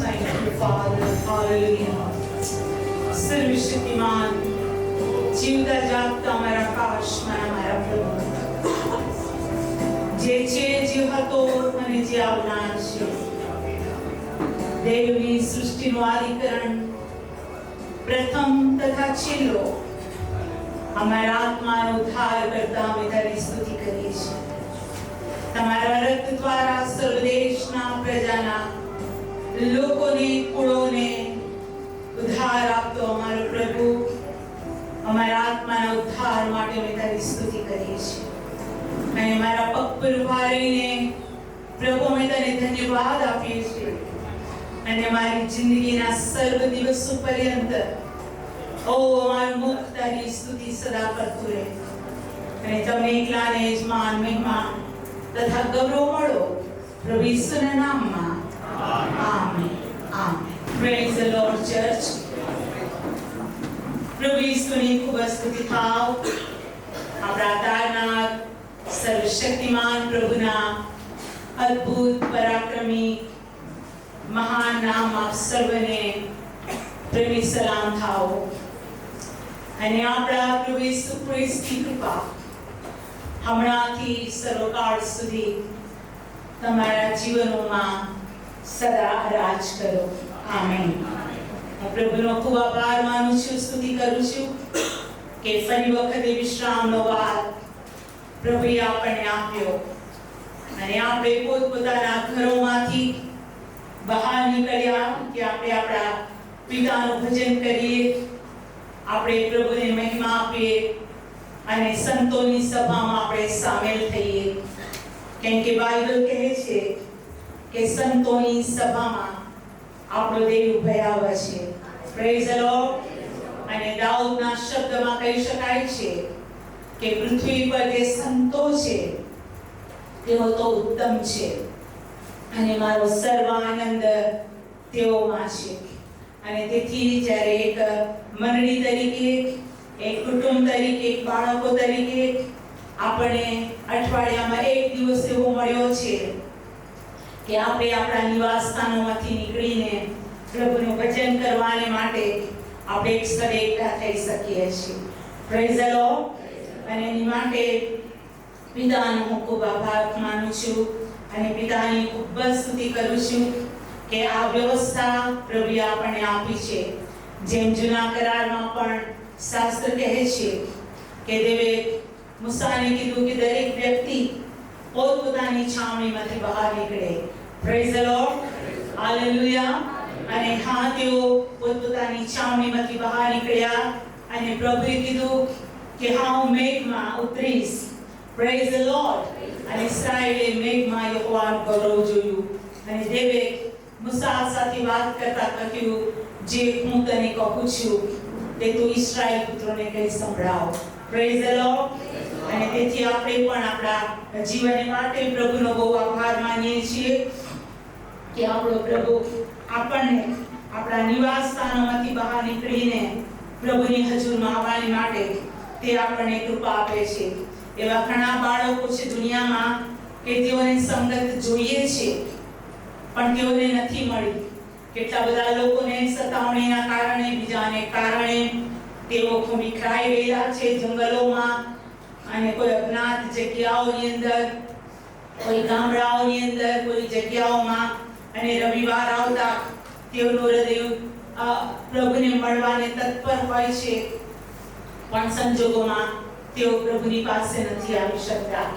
Thank you, Father. Hallelujah. सर्वशक्तिमान जीवता जागता हमारा काशमान हमारा प्रभु જે છે જે હતો અને જે આવનાર છે દેવની સૃષ્ટિનું આદિકરણ પ્રથમ તથા છેલ્લો અમારા આત્માનો ઉદ્ધાર કરતા અમે તારી સ્તુતિ કરીએ છીએ. તમારા રક્ત દ્વારા સર્વદેશના પ્રજાના લોકોને કુળોને ઉદ્ધાર આપતો અમારો પ્રભુ અમારા આત્માના ઉદ્ધાર માટે અમે તારી સ્તુતિ કરીએ છીએ. અને મારા પગ પર ઉભા રહીને પ્રભુ અમે તને ધન્યવાદ આપીએ છીએ અને મારી જિંદગીના સર્વ દિવસો પર્યંત અમારું મુખ તારી સ્તુતિ સદા કરતું રહે અને તમે એકલાને યજમાન મહિમા તથા ગૌરવ મળો પ્રભુ ઈસુના નામમાં amen. Amen. Praise the lord church. પ્રભુ ઈસુની ખૂબ સ્તુતિ થાવ. આપણા તારનાર સર્વશક્તિમાન પ્રભુના અદ્ભુત પરાક્રમી મહાન નામ આપ સર્વને પ્રેમી સલામ થાઓ અને આપણા પ્રભુ ઈસુ ખ્રિસ્તની કૃપા હમણાંથી સર્વકાળ સુધી તમારા જીવનોમાં સદા રાજ કરો. આમેન. હું પ્રભુનો ખૂબ આભાર માનું છું, સ્તુતિ કરું છું કે ફરી વખતે વિશ્રામનો વાર પ્રભુએ આપણને આપ્યો અને આપણે પોતપોતાના ઘરોમાંથી બહાર નીકળ્યા કે આપણે આપણા પિતાનું ભજન કરીએ, આપણે પ્રભુને મહિમા આપીએ અને સંતોની સભામાં આપણે સામેલ થઈએ. કેમ કે બાઇબલ કહે છે કે સંતોની સભામાં આપણો દેવ ભયાવહ છે. Praise the Lord. અને દાઉદના શબ્દમાં કહી શકાય છે કે પૃથ્વી પર જે સંતો છે તેઓ તો ઉત્તમ છે અને મારો સર્વ આનંદ તેઓમાં છે. અને તેથી જ્યારે એક મંડળી તરીકે, એક કુટુંબ તરીકે, એક બાળકો તરીકે આપણે અઠવાડિયામાં એક દિવસ એવો મળ્યો છે કે આપણે આપણા નિવાસ સ્થાનોમાંથી નીકળીને પ્રભુનું ભજન કરવાને માટે આપણે એક સ્થળે એકઠા થઈ શકીએ છીએ. Praise the Lord. અને એની માટે પિતાનો હું ખૂબ આભાર માનું છું અને પિતાની ખૂબ સ્તુતિ કરું છું કે આ વ્યવસ્થા પ્રભુએ આપણને આપી છે. જેમ જૂના કરારમાં પણ શાસ્ત્ર કહે છે કે દેવે મૂસાને કીધું કે દરેક વ્યક્તિ પોતપોતાની છાવણીમાંથી બહાર નીકળે. Praise the Lord. હાલેલુયા. અને હા, તેઓ પોતપોતાની છાવણીમાંથી બહાર નીકળ્યા અને પ્રભુએ કીધું કે હા, હું મેઘમાં ઉતરીશ. Praise the Lord. અને ઇસ્રાએલે મેઘમાં યહોવાનું ગૌરવ જોયું અને દેવે મૂસા સાથે વાત કરતા કહ્યું, જે હું તને કહું છું તે તું ઇસ્રાએલ પુત્રોને કહી સંભળાવ. Praise the Lord. અને તેથી આપણે પણ આપણા જીવન માટે પ્રભુનો બહુ આભાર માનીએ છીએ કે આપણો પ્રભુ આપણને આપણા નિવાસ સ્થાનોમાંથી બહાર નીકળીને પ્રભુની હજુરમાં આવવાની માટે તે આપણને કૃપા આપે છે. એવા ઘણા બાળકો છે દુનિયામાં કે તેઓને સંગત જોઈએ છે પણ તેઓને નથી મળી. કેટલા બધા લોકોને સતાવણીના કારણે, બીજાને કારણે તેઓ વિખરાઈ ગયેલા છે જંગલોમાં અને કોઈ અજ્ઞાત જગ્યાઓની અંદર, કોઈ ગામડાઓની અંદર, કોઈ જગ્યાઓમાં. અને રવિવાર આવતા તેઓનું હૃદય પ્રભુને મળવાને તત્પર હોય છે પણ સંજોગોમાં તેઓ પ્રભુની પાસે નથી આવી શકતા.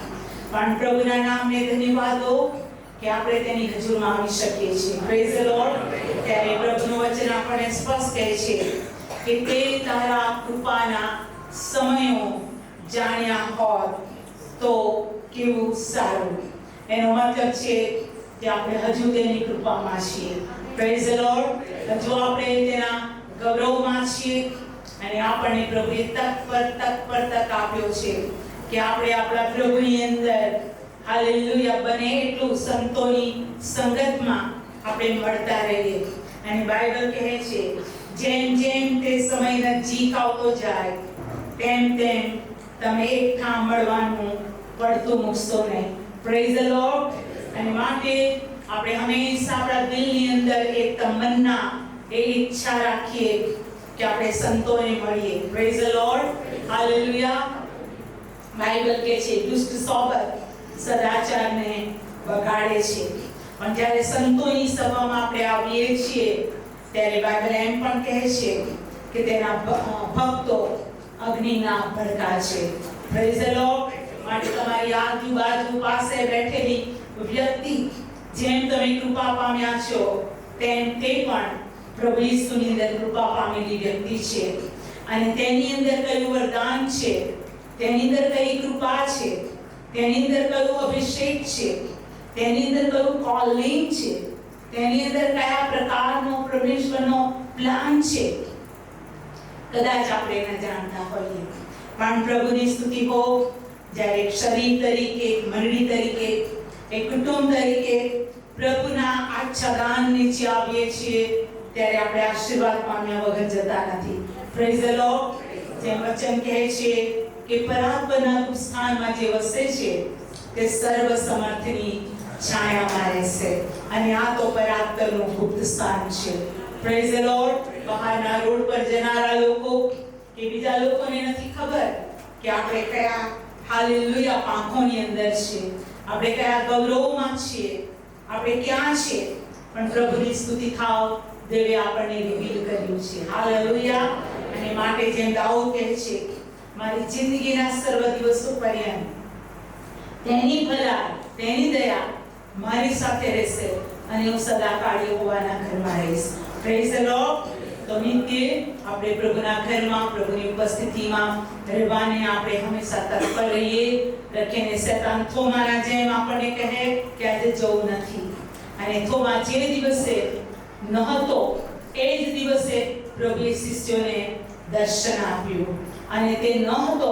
પણ પ્રભુના નામને ધન્યવાદ દો કે આપણે તેની હજુરમાં આવી શકીએ છીએ. Praise the lord. ત્યારે પ્રભુનું વચન આપણને સ્પષ્ટ કહે છે કે તે તારા કૃપાના સમયો જાણ્યા હોત તો કેવું સારું. એનો મતલબ છે કે આપણે હજુ તેની કૃપામાં છીએ. Praise the lord. હજુ આપણે તેના ગૌરવમાં છીએ અને આપણને પ્રભુએ તક પર તક આપ્યો છે કે આપણે આપણા પ્રભુની અંદર હાલેલુયા બને એટલું સંતોની સંગતમાં આપણે મળતા રહીએ. અને બાઇબલ કહે છે જેમ જેમ તે સમય નજીક આવતો જાય તેમ તેમ તમે એકઠા મળવાનું પડતું મૂકશો નહીં. Praise the Lord. અને માટે આપણે હંમેશા આપણા દિલની અંદર એ તમન્ના, એ ઈચ્છા રાખીએ કે આપણે સંતોને મળીએ. Praise the Lord, hallelujah. Bible કહે છે દુષ્ટ સોબત સદાચારને બગાડે છે, પણ જ્યારે સંતોની સભામાં આપણે આવીએ છીએ ત્યારે બાઇબલ એમ પણ કહે છે કે તેના ભક્તો અગ્નિના ભડકા છે. Praise the lord. માટે તમારી આજુબાજુ પાસે બેઠેલી વ્યક્તિ જેમ તમે કૃપા પામ્યા છો તેમ તે પણ પ્રભુ ઈસુની અંદર કૃપા પામેલી વ્યક્તિ છે, અને તેની અંદર કયું વરદાન છે, તેની અંદર કઈ કૃપા છે, તેની અંદર કયો અભિષેક છે, તેની અંદર કયું કોલિંગ છે, તેની અંદર કયા પ્રકારનો પરમેશ્વરનો પ્લાન છે, કદાચ આપણે ન જાણતા હોઈએ. પણ પ્રભુની સ્તુતિ હો, જ્યારે એક શરીર તરીકે, એક મંડળી તરીકે, એક કુટુંબ તરીકે પ્રભુના આચ્છાદન નીચે આવીએ છીએ ત્યારે આપણે આશીર્વાદ પામ્યા વગર જતા નથી. Praise the lord. જેમ વચન કહે છે કે પરાત્પરના સ્થાનમાં જે વસે છે તે સર્વ સમર્થની છાયામાં રહેશે, અને આ તો પરાત્પરનું ગુપ્ત સ્થાન છે. Praise the lord. બહારના રોડ પર જનારા લોકો કે બીજા લોકોને નથી ખબર કે આપણે કયા હાલેલુયા પાંખોની અંદર છે, આપણે કયા ગૌરવમાં છીએ, આપણે ક્યાં છીએ, પણ પ્રભુની સ્તુતિ થાવ, દેવે આપણને રિવીલ કર્યું છે. હાલેલુયા. અને માટે જેમ દાઉદ કહે છે, મારી જિંદગીના સર્વ દિવસો પર્યંત તેની ભલા, તેની દયા મારી સાથે રહેશે, અને હું સદાકાળ યહોવાના ઘરમાં રહીશ. Praise the lord. તો નિત્ય આપણે પ્રભુના ઘરમાં, પ્રભુની ઉપસ્થિતિમાં રહેવાને આપણે હંમેશા તત્પર રહીએ. લખીને શેતાન થોમાના જેમ આપણને કહે કે આજે જવું નથી, અને થોમા જે દિવસે નહોતો એ જ દિવસે પ્રભુએ શિષ્યોને દર્શન આપ્યું, અને તે નહોતો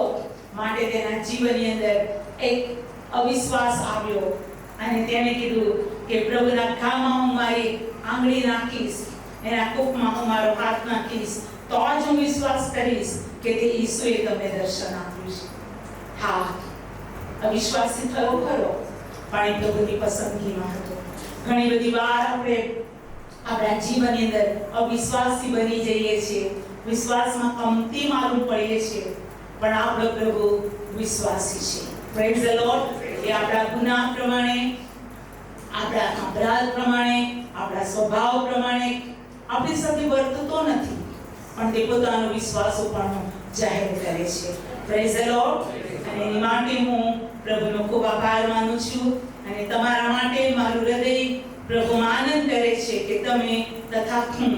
માટે તેના જીવનની અંદર એક અવિશ્વાસ આવ્યો, અને તેણે કીધું કે પ્રભુના ઘામાં હું મારી આંગળી નાખીશ, એના કૂપમાં હું મારો હાથ નાખીશ, તો જ હું વિશ્વાસ કરીશ કે તે ઈસુએ તમને દર્શન આપ્યું છે. હા, અવિશ્વાસી થયો ખરો, પણ એ પ્રભુની પસંદગીમાં હતો. ઘણી બધી વાર આપણે આપણા જીવનની અંદર અવિશ્વાસી બની જઈએ છીએ, વિશ્વાસમાં કમતી માલુમ પડીએ છીએ, પણ આપણો પ્રભુ વિશ્વાસી છે. Praise the lord. એ આપણા ગુનાહ પ્રમાણે, આપણા અપરાધ પ્રમાણે, આપણા સ્વભાવ પ્રમાણે આપણી સાથે વર્તતો નથી, પણ તે પોતાનો વિશ્વાસ પણ જાહેર કરે છે. Praise the Lord. અને એની માટે હું પ્રભુનો ખૂબ આભાર માનું છું, અને તમારા માટે મારું હૃદય પ્રભુમાં આનંદ કરે છે કે તમે તથા હું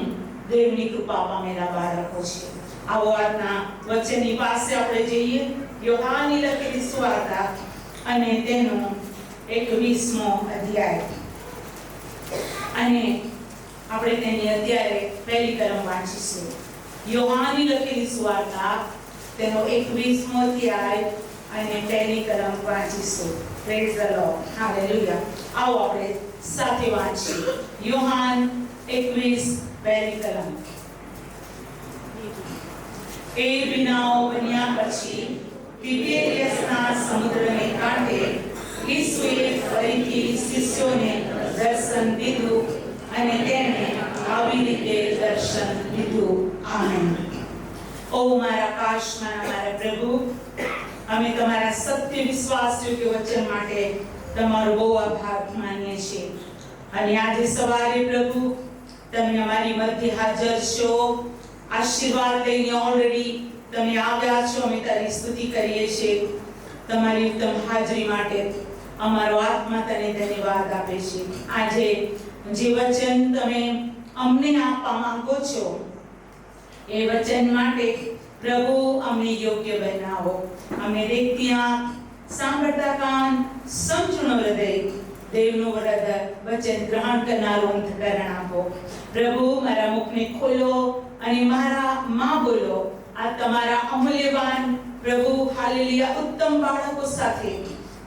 દેવની કૃપા પામેલા બાળકો છે. આવો આજના વચનની પાસે આપણે જઈએ. યોહાનની લખેલી સુવાર્તા અને તેનો 21મો અધ્યાય, અને આપણે તેની અત્યારે પહેલી કલમ વાંચીશું. યોહાનની લખેલી સુવાર્તા તેનો 21મો અધ્યાય અને પહેલી કલમ વાંચીશું. Praise the Lord. હાલેલુયા. આવો આપણે સાથે વાંચીએ. યોહાન 21 પહેલી કલમ. એ વિનાઓ બન્યા પછી તિબેરિયસના સમુદ્રને કાંઠે ઈસુએ ફરીથી શિષ્યોને દર્શન દીધું, અને તેમણે આવી રીતે દર્શન દીધું. આમેન. ઓ મારા આકાશમાં મારા પ્રભુ, અમે તમારા સત્ય વિશ્વાસ યોગ્ય વચન માટે તમારો બહુ આભાર માનીએ છીએ, અને આજે સવારે પ્રભુ તમે અમારી મધ્ય હાજર છો, આશીર્વાદ લઈને ઓલરેડી તમે આવ્યા છો. અમે તારી સ્તુતિ કરીએ છીએ. તમારી ઉત્તમ હાજરી માટે અમારો આત્મા તને ધન્યવાદ આપે છે. આજે જે વચન તમે અમને આપવા માંગો છો એ વચન માટે પ્રભુ અમને યોગ્ય બનાવો. અમને દેખતી આંખ, સાંભળતા કાન, સમજણો હૃદય, દેવનું વચન ગ્રહણ કરનારું અંતઃકરણ આપો. પ્રભુ મારા મુખને ખોલો અને મારા માં બોલો. આ તમારા અમૂલ્યવાન પ્રભુ હાલેલુયા ઉત્તમ બાળકો સાથે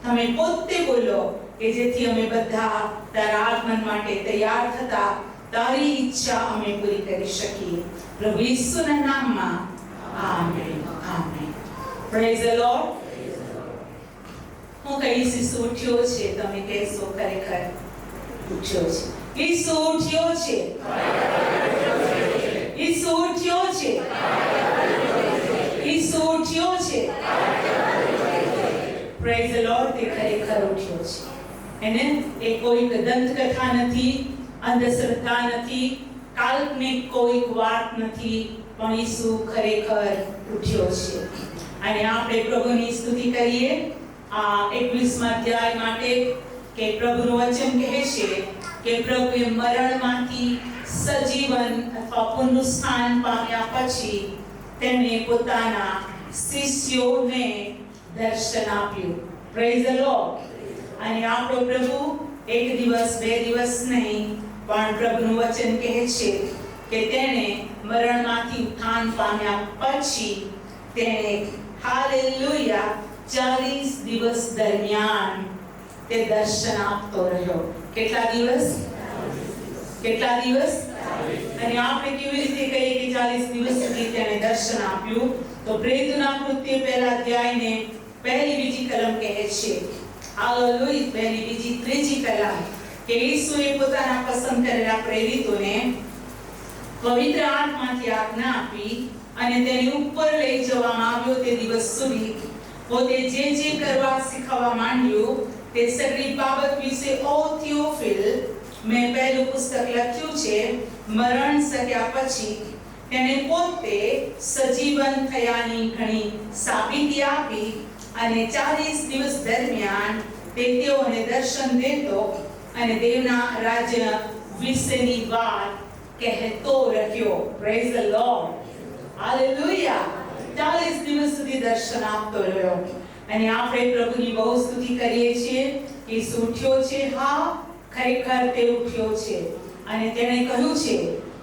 તમે પોતે બોલો, કે જેથી અમે બધા તારા આગમન માટે તૈયાર થતા તારી ઈચ્છા અમે પૂરી કરી શકીએ. પ્રભુ ઈસુના નામમાં amen. Amen. Praise the lord. હું કહીશ ઈસુ ઉઠ્યો છે, તમે કહેશો ખરેખર ઉઠ્યો છે. ઈસુ ઉઠ્યો છે. ઈસુ ઉઠ્યો છે. ઈસુ ઉઠ્યો છે. Praise the lord. તે ખરેખર ઉઠ્યો છે. એને એ કોઈ દંતકથા નથી, અંધશ્રદ્ધા નથી, કાલ્પનિક કોઈ વાત નથી, પણ ઈસુ ખરેખર ઉઠ્યો છે. અને આપણે પ્રભુની સ્તુતિ કરીએ આ 21મા અધ્યાય માટે કે પ્રભુનું વચન કહે છે કે પ્રભુએ મરણમાંથી સજીવન અથવા પુનરુત્થાન પામ્યા પછી તેમણે પોતાના શિષ્યોને દર્શન આપ્યું. Praise the Lord. અને આપણો પ્રભુ એક દિવસ બે દિવસ નહીં, પણ પ્રભુનું વચન કહે છે કે તેણે મરણમાંથી ઉત્થાન પામ્યા પછી તેણે હાલેલુયા 40 દિવસ દરમિયાન તે દર્શન આપતો રહ્યો. કેટલા દિવસ? કેટલા દિવસ? અને આપણે કેવી રીતે કહીએ કે 40 દિવસ સુધી તેણે દર્શન આપ્યું? તો પ્રેરિતોના કૃત્ય પહેલા અધ્યાયને પહેલી બીજી કલમ કહે છે. હાલેલુયા. પહેલી બીજી ત્રીજી કલમ કે ઈસુએ પોતાના પસંદ કરેલા પ્રેરિતોને પવિત્ર આત્માથી આજ્ઞા આપી અને તેને ઉપર લઈ જવામાં આવ્યો તે દિવસ સુધી પોતે જે કરવા શીખવવા માંડ્યું તે સગળી બાબત વિશે ઓ થિયોફિલ મેં પહેલું પુસ્તક લખ્યું છે. મરણ સક્યા પછી તેણે પોતે સજીવન થયાની ઘણી સાબિતી આપી અને 40 દિવસ દરમિયાન તે તેઓને દર્શન દેતો અને દેવના રાજ્ય વિશેની વાત કહેતો રહ્યો. Praise the Lord. હાલેલુયા. 40 દિવસ સુધી દર્શન આપતો રહ્યો. અને આપણે પ્રભુની બહુ સ્તુતિ કરીએ છીએ. ઈસુ ઉઠ્યો છે. હા, ખરેખર તે ઉઠ્યો છે. અને તેણે કહ્યું છે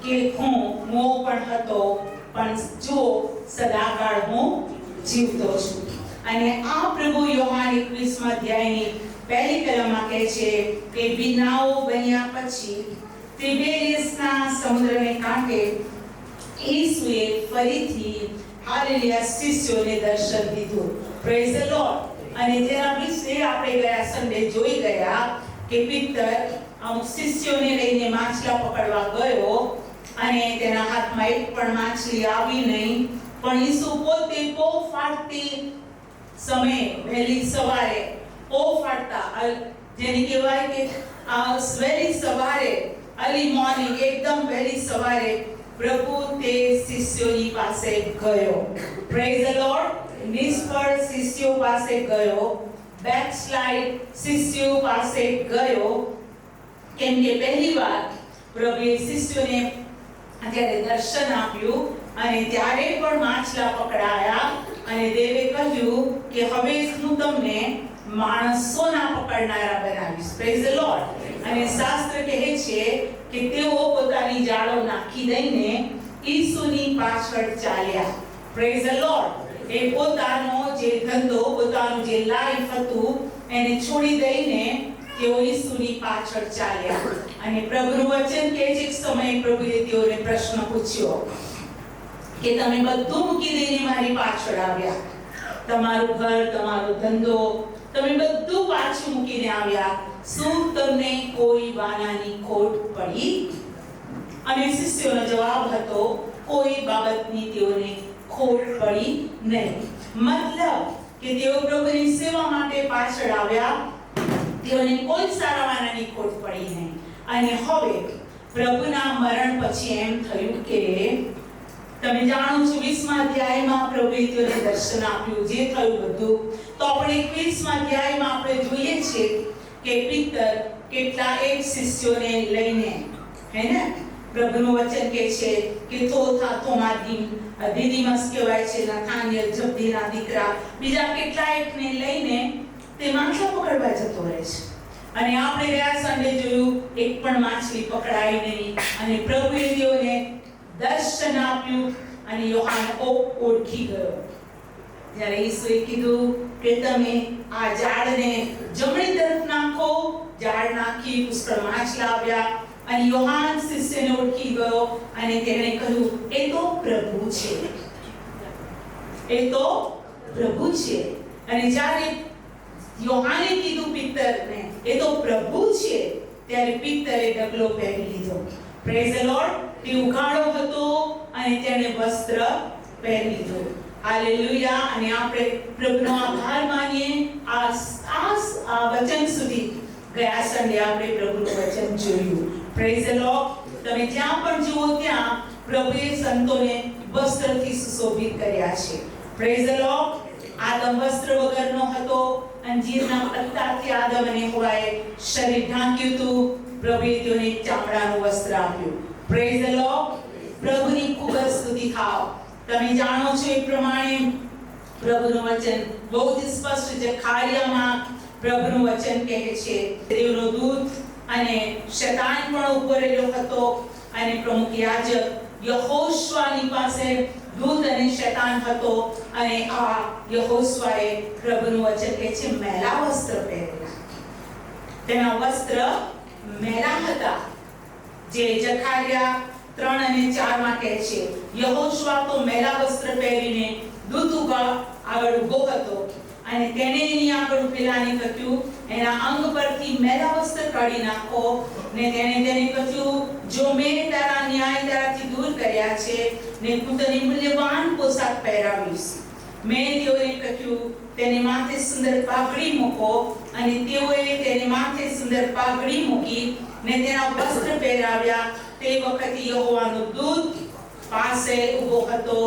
કે હું પણ હતો, પણ જો સદાકાળ હું જીવતો છું. અને આ પ્રભુ યોહાન 21મા અધ્યાયની પહેલી કલમમાં કહે છે કે વિનાઓ બન્યા પછી તિબેરિયસના સમુદ્રને કાંઠે ઈસુએ ફરીથી હાલેલુયા શિષ્યોને દર્શન દીધું. Praise the Lord. અને જેના વિશે આપણે ગયા સન્ડે જોઈ ગયા કે પિત્તર અમુક શિષ્યોને લઈને માછલા પકડવા ગયો અને તેના હાથમાં એક પણ માછલી આવી નહીં, પણ ઈસુ પોતે પો ફાટતી સમયે વહેલી સવારે પો ફાટતા, જેને કહેવાય કે વહેલી સવારે અર્લી મોર્નિંગ, એકદમ વહેલી સવારે પ્રભુ તે શિષ્યોની પાસે ગયો. Praise the lord. નિષ્ફળ શિષ્યો પાસે ગયો, બેકસ્લાઇડ શિષ્યો પાસે ગયો, કેમ કે પહેલી વાર પ્રભુએ શિષ્યોને જ્યારે દર્શન આપ્યું અને ત્યારે પણ માછલા પકડાયા અને દેવે કહ્યું કે હવે હું તમને માણસોના પકડનારા બનાવીશ. Praise the Lord. અને શાસ્ત્ર કહે છે કે તેઓ પોતાની જાળો નાખી દઈને ઈસુની પાછળ ચાલ્યા. Praise the lord. એ પોતાનો જે ધંધો, પોતાનું જે લાઈફ હતું એને છોડી દઈને તેઓ ઈસુની પાછળ ચાલ્યા. અને પ્રભુનું વચન કહે છે કે સમયે પ્રભુએ તેઓને પ્રશ્ન પૂછ્યો કે તમે બધું મૂકી દઈને મારી પાછળ આવ્યા, તમારું ઘર, તમારો ધંધો, તમે બધું પાછું મૂકીને આવ્યા, શું તમને કોઈ વાનાની ખોટ પડી? અને શિષ્યોનો જવાબ હતો કોઈ બાબતની તેઓને ખોટ પડી નહીં. મતલબ કે તેઓ પ્રભુની સેવા માટે પાછળ આવ્યા, તેઓને કોઈ સારા વાનાની ખોટ પડી નહીં. અને હવે પ્રભુના મરણ પછી એમ થયું કે તમે જાણો છો 20મા અધ્યાયમાં પ્રભુએ તેઓને દર્શન આપ્યું, જે થયું બધું. તો આપણે 21મા અધ્યાયમાં આપણે જોઈએ છીએ કે પિત્તર કેટલા એક શિષ્યોને લઈને, હે ને, પ્રભુનું વચન કહે છે કે થોમા દીદીમસ કહેવાય છે, નાથાનિયલ જબદીના દીકરા, બીજા કેટલા એકને લઈને તે માછલા પકડવા જતો રહે છે. અને આપણે ગયા સન્ડે જોયું એક પણ માછલી પકડાઈ નહીં અને પ્રભુએ તેઓને દર્શન આપ્યું અને યોહાન ઓળખી ગયો. જ્યારે ઈસુએ કીધું કે તમે આ ઝાડને જમણી તરફ નાખો, ઝાડ નાખી પુષ્કળ માછલા આવ્યા અને યોહાન શિષ્યને ઓળખી ગયો અને તેણે કહ્યું એ તો પ્રભુ છે, એ તો પ્રભુ છે. અને જ્યારે યોહાને કીધું પિત્તરને એ તો પ્રભુ છે, ત્યારે પિત્તરે ડગલો પહેરી લીધો. Praise the lord. તે ઉઘાડો હતો અને તેણે વસ્ત્ર પહેરી લીધો. હાલેલુયા. અને આપણે પ્રભુનો આભાર માનીએ. આ વચન સુધી ગયા સન્ડે આપણે પ્રભુનું વચન જોયું. Praise the lord. તમે જ્યાં પણ જુઓ ત્યાં પ્રભુએ સંતોને વસ્ત્રથી સુશોભિત કર્યા છે. Praise the lord. આદમ વસ્ત્ર વગરનો હતો. અંજીરના પત્તાથી આદમ અને હવાએ શરીર ઢાંક્યું હતું. પ્રભુએ તેઓને ચામડાનું વસ્ત્ર આપ્યું. Praise the lord. પ્રભુની ખૂબ જ સ્તુતિ થાવ. તમે જાણો છો એ પ્રમાણે પ્રભુનું વચન બહુ જ સ્પષ્ટ છે. ખારિયામાં પ્રભુનું વચન કહે છે, દેવનો દૂત અને શૈતાન પણ ઉભો રહેલો હતો અને પ્રમુખ યાજક યહોશુઆની પાસે દૂત અને શૈતાન હતો અને આ યહોશુઆએ પ્રભુનું વચન કહે છે મેલા વસ્ત્ર પહેરેલા. તેના વસ્ત્ર મેલા હતા. જે જખારિયા 3 અને 4 માં કહે છે યહોશુઆ તો મેલા વસ્ત્ર પહેરીને દૂત આગળ ઊભો હતો અને તેણે એની આગળ પેલાને કહ્યું એના અંગ પરથી મેલા વસ્ત્ર કાઢી નાખો. ને તેને કહ્યું જો મેં તારા ન્યાય તારાથી દૂર કર્યા છે ને હું તને મૂલ્યવાન પોશાક પહેરાવીશ. મેં તેઓને કહ્યું તેને માથે સુંદર પાઘડી મૂકો અને તેઓએ તેને માથે સુંદર પાઘડી મૂકી ને તેના વસ્ત્ર પહેરાવ્યા. તે વખતે યહોવાનો દૂત પાસે ઊભો હતો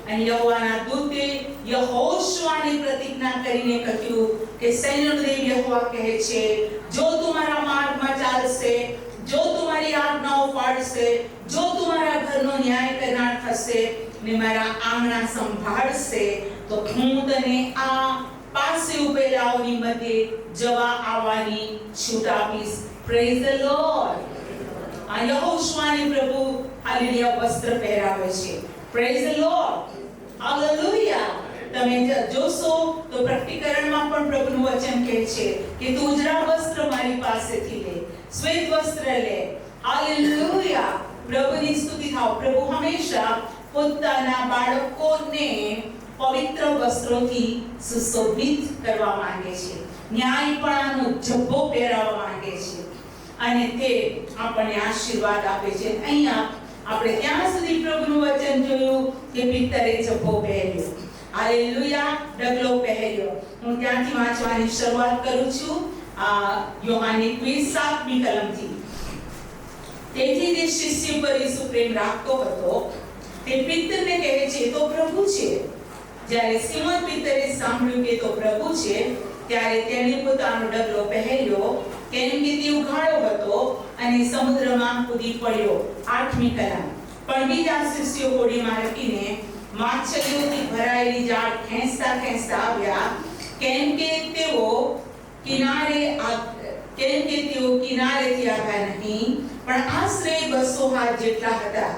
અને યહોવાના દૂતે યહોશુઆની પ્રતિજ્ઞા કરીને કહ્યું કે સૈન્યનો દેવ યહોવા કહે છે જો તું મારા માર્ગમાં ચાલશે, જો તું મારી આજ્ઞાઓ પાળશે, જો તું મારા ઘરનો ન્યાય કરનાર થશે ને મારા આંગણા સંભાળશે તો હું તને આ પાસે ઉભેલાઓની મધ્યે જવા આવવાની છૂટ આપીશ. Praise the lord. આ યહોશુઆને પ્રભુ હાલેલુયા વસ્ત્ર પહેરાવે છે. Praise the Lord. હાલેલુયા. તમે જોશો તો પ્રકટીકરણમાં પણ પ્રભુનું વચન કહે છે કે તું ઉજળા વસ્ત્ર મારી પાસેથી લે, શ્વેત વસ્ત્ર લે. હાલેલુયા. પ્રભુની સ્તુતિ થાવ. પ્રભુ હંમેશા પોતાના બાળકોને પવિત્ર વસ્ત્રોથી સુશોભિત કરવા માંગે છે. ન્યાયપણાનો જબ્બો પહેરાવવા માંગે છે અને તે આપણને આશીર્વાદ આપે છે. અહીંયા આપણે ત્યાં સુધી પ્રભુનું વચન જોયું કે પિત્તરે જબ્બો પહેર્યો. હાલેલુયા. ડગલો પહેર્યો. હું ત્યાંથી વાંચવાની શરૂઆત કરું છું. યોહાનની 7મી કલમથી. તેથી તે શિષ્ય પર ઈસુ પ્રેમ રાખતો હતો. તે પિત્તરને કહે છે તો પ્રભુ છે. જ્યારે સિમોન પિત્તરે સાંભળ્યું કે તો પ્રભુ છે ત્યારે તેણે પોતાનો ડગલો પહેર્યો કેમ કે તે ઉઘાડો હતો અને સમુદ્રમાં કૂદી પડ્યો. 8મી કલમ. પણ બીજા શિષ્યો હોડીમાં રાખીને માછલીઓથી ભરાયેલી જાળ ખેંચતા આવ્યા કેમ કે તેઓ કિનારેથી આવ્યા નહીં પણ આશરે 200 હાથ જેટલા હતા.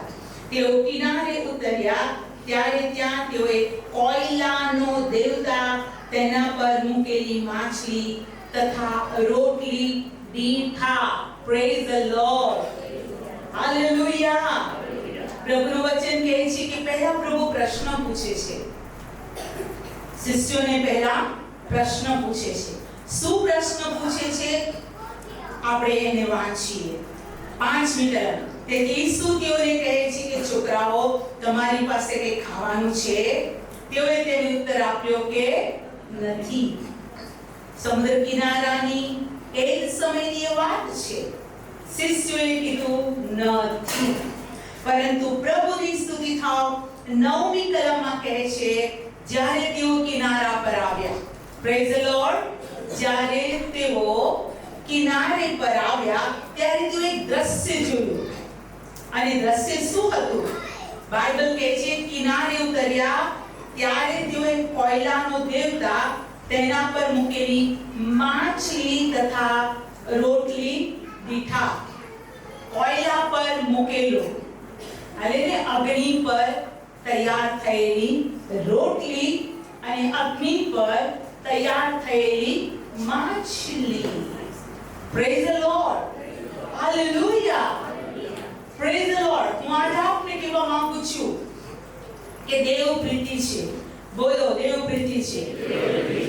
તેઓ કિનારે ઉતર્યા ત્યારે ત્યાં તેઓએ કોયલાનો દેવતા, તેના પર મૂકેલી માછલી તથા રોટલી દીઠા. Praise the Lord. હાલેલુયા. પ્રભુનું વચન કહે છે કે પહેલા પ્રભુ પ્રશ્ન પૂછે છે. શિષ્યોને પહેલા પ્રશ્ન પૂછે છે. શું પ્રશ્ન પૂછે છે આપણે એને વાંચીએ. 5મી કલમ. તેથી ઈસુ તેઓને કહે છે કે છોકરાઓ તમારી પાસે કંઈ ખાવાનું છે? તેઓએ તેને ઉત્તર આપ્યો કે નથી. સમુદ્ર કિનારાની એ જ સમયની વાત છે. શિષ્યોએ કીધું નથી. પરંતુ પ્રભુની સ્તુતિ થાવ. 9મી કલમમાં કહે છે જ્યારે તેઓ કિનારા પર આવ્યા. Praise the lord. જ્યારે તેઓ કિનારે પર આવ્યા ત્યારે તેઓ એક દ્રશ્ય જોયું. અને દ્રશ્ય શું હતું? બાઇબલ કહે છે કિનારે ઉતર્યા ત્યારે તેઓએ કોયલાનો દેવતા, તેના પર મૂકેલી માછલી તથા રોટલી દીઠા. કોયલા પર મૂકેલો અને અગ્નિ પર તૈયાર થયેલી રોટલી અને અગ્નિ પર તૈયાર થયેલી માછલી. Praise the Lord. Hallelujah. Praise the lord. હું આજે આપને કહેવા માંગુ છું કે દેવ પ્રીતિ છે. બોલો, દેવ પ્રીતિ છે.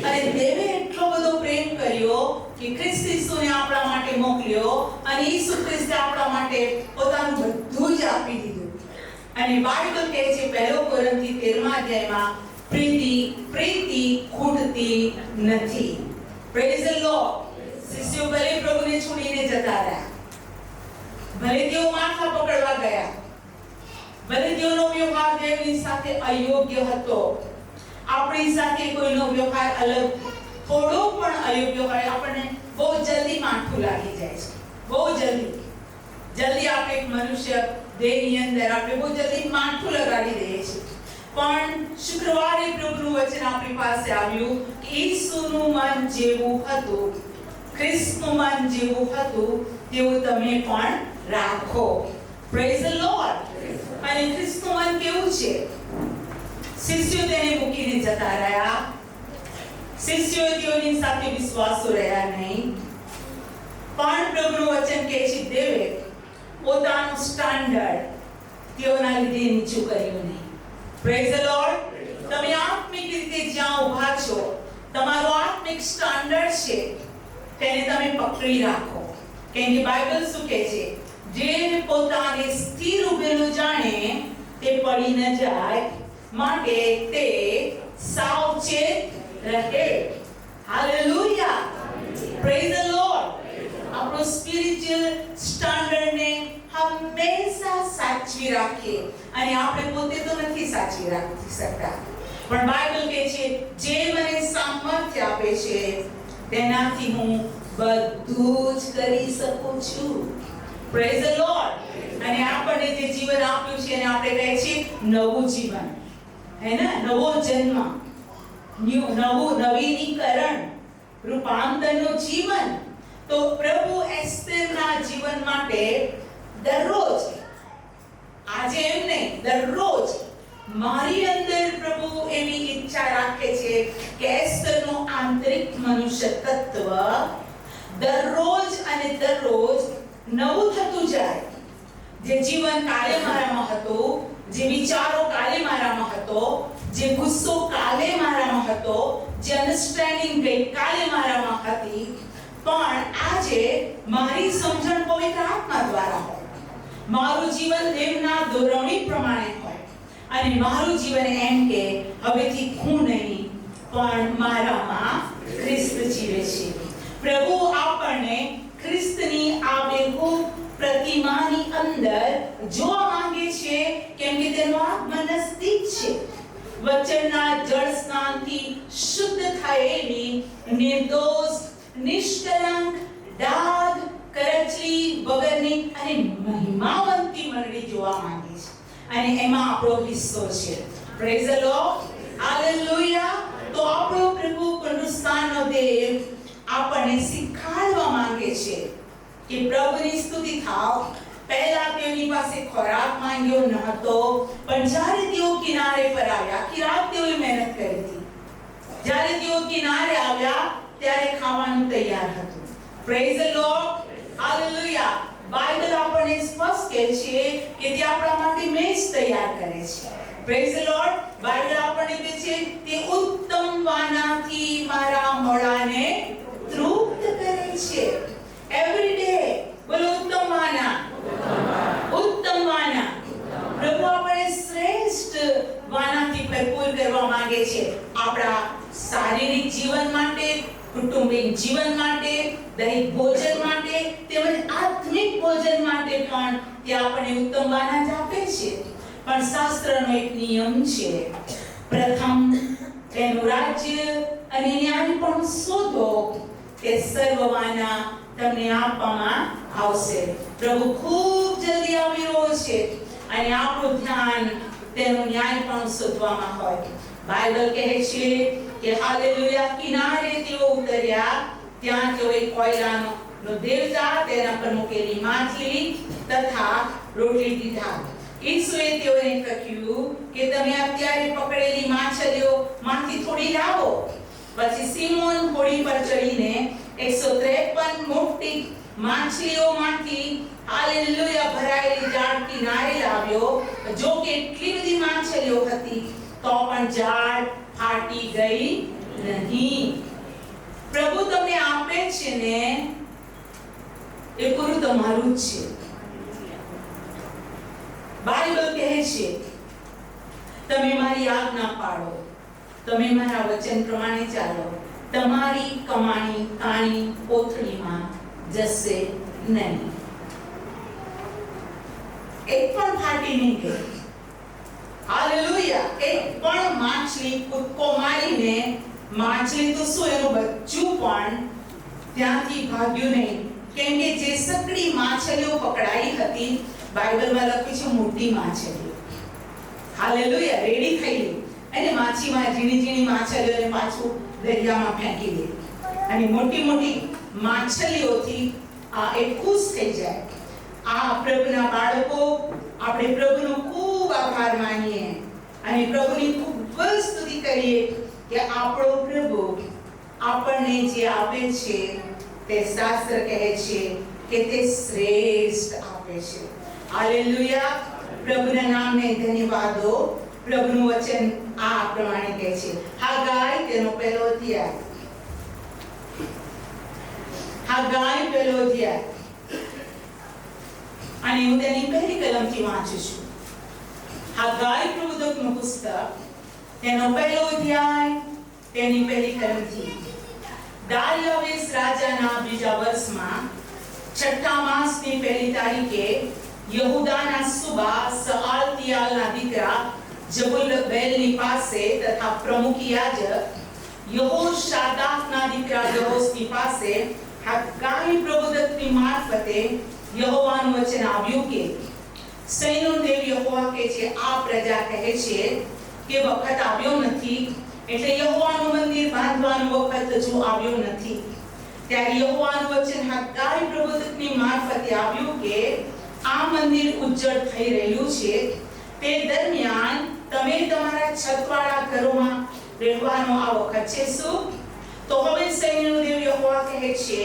અને દેવે એટલો બધો પ્રેમ કર્યો કે ખ્રિસ્ત ઈસુને આપણા માટે મોકલ્યો અને ઈસુ ખ્રિસ્તે આપણા માટે પોતાનું બધું જ આપી દીધું. અને બાઇબલ કહે છે 1 કોરિન્થી 13મા અધ્યાયમાં પ્રીતિ ખૂટતી નથી. Praise the Lord. શિષ્યો ભલે પ્રભુને છોડીને જતા રહ્યા, ભલે તેઓ માથા પકડવા ગયા, ભલે તેઓનો વ્યવહાર દેવની સાથે અયોગ્ય હતો. આપણી સાથે કોઈનો વ્યવહાર અલગ થોડો પણ અયોગ્ય હોય, આપણને બહુ જલ્દી માઠું લાગી જાય છે. બહુ જલ્દી આપણે એક મનુષ્ય દેહની અંદર આપણે બહુ જલ્દી માઠું લગાડી દઈએ છીએ. પણ શુક્રવારે પ્રભુનું વચન આપણી પાસે આવ્યું કે ઈસુનું મન જેવું હતું, ખ્રિસ્તનું મન જેવું હતું તેવું તમે પણ રાખો. Praise the Lord. અને ખ્રિસ્તનું મન કેવું છે? શિષ્યો તેને મૂકીને જતા રહ્યા, શિષ્યો તેઓની સાથે વિશ્વાસુ રહ્યા નહીં. પણ પ્રભુનું વચન કહે છે દેવે પોતાનું સ્ટાન્ડર્ડ તેઓના લીધે નીચું કર્યું નહીં. Praise the lord. તમે આત્મિક રીતે જ્યાં ઊભા છો, તમારો આત્મિક સ્ટાન્ડર્ડ છે તેને તમે પકડી રાખો. કેમ કે બાઇબલ શું કહે છે? જે પોતાને સ્થિર ઊભેલું જાણે તે પડી ન જાય, માટે તે સાવચેત રહે. હાલેલુયા. Praise the lord. આપણો સ્પિરિચ્યુઅલ સ્ટાન્ડર્ડને હંમેશા સાચવી રાખીએ. અને આપણે પોતે તો નથી સાચવી રાખી શકતા, પણ બાઇબલ કહે છે જે મને સામર્થ્ય આપે છે તેનાથી હું બધું જ કરી શકું છું. Praise the Lord. અને આપણને જે જીવન આપ્યું છે એને આપણે કહે છે નવું જીવન, હે ને, નવો જન્મ, નવીનીકરણ, રૂપાંતરનું જીવન. તો પ્રભુ એસ્તરના જીવન માટે દરરોજ, આજે એમ નહીં, દરરોજ મારી અંદર પ્રભુ એવી ઈચ્છા રાખે છે કે એસ્તરનું આંતરિક મનુષ્ય તત્વ દરરોજ અને દરરોજ નવું થતું જાય. જે જીવન કાલે મારામાં હતું, જે વિચારો કાલે મારામાં હતો, જે ગુસ્સો કાલે મારામાં હતો, જે અન્ડરસ્ટેન્ડિંગ ગઈકાલે મારામાં હતી, પણ આજે મારી સમજણ પવિત્ર આત્મા દ્વારા હોય, મારું જીવન દેવના દોરવણી પ્રમાણે હોય, અને મારું જીવન એમ કે હવેથી હું નહીં પણ મારામાં ખ્રિસ્ત જીવે છે. પ્રભુ આપણને ખ્રિસ્તની આબેહૂબ પ્રતિમાની અંદર જોવા માંગે છે, કેમ કે તેનો આગમન નજદીક છે. વચનના જળ સ્નાનથી શુદ્ધ થયેલી નિર્દોષ, નિષ્કલંક, ડાઘ, કરચલી વગરની અને મહિમાવંતી મંડળી જોવા માંગે છે, અને એમાં આપણો હિસ્સો છે. Praise the Lord. હાલેલુયા. તો આપણો પ્રભુ પુનરુત્થાનનો દેવ આપણને શીખવાડવા માંગે છે કે પ્રભુની સ્તુતિ થાવ. પહેલા તેઓની પાસે ખોરાક માંગ્યો ન હતો, પણ જ્યારે તેઓ કિનારે પર આવ્યા, આખી રાત તેઓએ મહેનત કરી હતી, જ્યારે તેઓ કિનારે આવ્યા ત્યારે ખાવાનું તૈયાર હતું. Praise the Lord. Hallelujah. Bible આપણને સ્પષ્ટ કહે છે કે તે આપણા માટે મેજ તૈયાર કરે છે. Praise the lord. બાઇબલ આપણને કહે છે તે ઉત્તમ વાનાથી મારા મોઢાને તૃપ્ત કરે છે. એવરી ડે બોલો ઉત્તમ વાના, ઉત્તમ વાના. પ્રભુ આપણે શ્રેષ્ઠ વાનાથી ભરપૂર કરવા માંગે છે. આપણા શારીરિક જીવન માટે, કુટુંબિક જીવન માટે, દૈહિક ભોજન માટે, તેમજ આત્મિક ભોજન માટે પણ તે આપણને ઉત્તમ વાના જ આપે છે. પણ શાસ્ત્રનો એક નિયમ છે, પ્રથમ તેનું રાજ્ય અને ન્યાય પણ શોધો, તે સર્વ વાના તમને આપવામાં આવશે. પ્રભુ ખૂબ જલ્દી આવી રહ્યો છે, અને આપણું ધ્યાન તેનું ન્યાય પણ શોધવામાં હોય. બાઇબલ કહે છે કે હાલેલુયા, કિનારે તેઓ ઉતર્યા, ત્યાં તેઓએ કોયલાનો દેવતા, તેના પર મૂકેલી માછલી તથા રોટલી દીધા. ઈસુએ તેઓને કહ્યું કે તમે અત્યારે પકડેલી માછલીઓમાંથી થોડી લાવો. પછી સિમોન હોડી પર ચડીને 153 મોટી માછલીઓમાંથી હાલેલુયા ભરાયેલી જાળ કિનારે લાવ્યો. જો કે એટલી બધી માછલીઓ હતી તો પણ જાળ ફાટી ગઈ નહીં. પ્રભુ તમને આપે છે ને એ પૂરું તમારું જ છે. બાઇબલ કહે છે તમે મારી આજ્ઞા પાળો, તમે મારા વચન પ્રમાણે ચાલો, તમારી કમાણી કાણી કોથળીમાં જશે નહીં. એક પણ ફાટી નહીં ગઈ. હાલેલુયા. એક પણ માછલી કૂદકો મારીને, માછલી તો શું એનું બચ્ચું પણ ત્યાંથી ભાગ્યું નહીં. કેમ કે જે સકડી માછલીઓ પકડાઈ હતી, બાઇબલમાં લખ્યું છે મોટી માછલીઓ. હાલેલુયા. રેડી થઈ ગઈ અને માછીમાં ઝીણી ઝીણી માછલીઓને પાછું દરિયામાં ફેંકી દે અને મોટી મોટી માછલીઓથી એ ખુશ થઈ જાય. આ પ્રભુના બાળકો, આપણે પ્રભુનો ખૂબ આભાર માનીએ અને પ્રભુની ખૂબ સ્તુતિ કરીએ કે આપણો પ્રભુ આપણને જે આપે છે તે શાસ્ત્ર કહે છે કે તે શ્રેષ્ઠ આપે છે. હાલેલુયા. પ્રભુના નામને ધન્યવાદો. પ્રભુનું વચન આ પ્રમાણે કહે છે. હગાઈ તેનો પહેલો અધ્યાય. હગાઈ પહેલો અધ્યાય અને હું તેની પહેલી કલમથી વાંચું છું. હગાઈ પ્રબોધકનું પુસ્તક તેનો પહેલો અધ્યાય તેની પહેલી કલમથી. દારિયાવેશ રાજાના બીજા વર્ષમાં છઠ્ઠા માસની પહેલી તારીખે યહૂદાના સુબા સઆલતિયાલના દીકરા જબુલબેલની પાસે તથા પ્રમુખ યાજક યહોશાદાકના દીકરા યહોશની પાસે હગાઈ પ્રબોધકની મારફતે યહોવાનું વચન આવ્યું કે સૈન્યનો દેવ યહોવા કહે છે, આ પ્રજા કહે છે કે વખત આવ્યો નથી, એટલે યહોવાનું મંદિર બાંધવાનો વખત હજુ આવ્યો નથી. ત્યારે યહોવાનું વચન હગાઈ પ્રબોધકની મારફતે આવ્યું કે આ મંદિર ઉજ્જડ થઈ રહ્યું છે, તે દરમિયાન તમે તમારા છતવાળા ઘરોમાં રહેવાનો આ વખત છે શું? તો હવે સૈન્યનો દેવ યહોવા કહે છે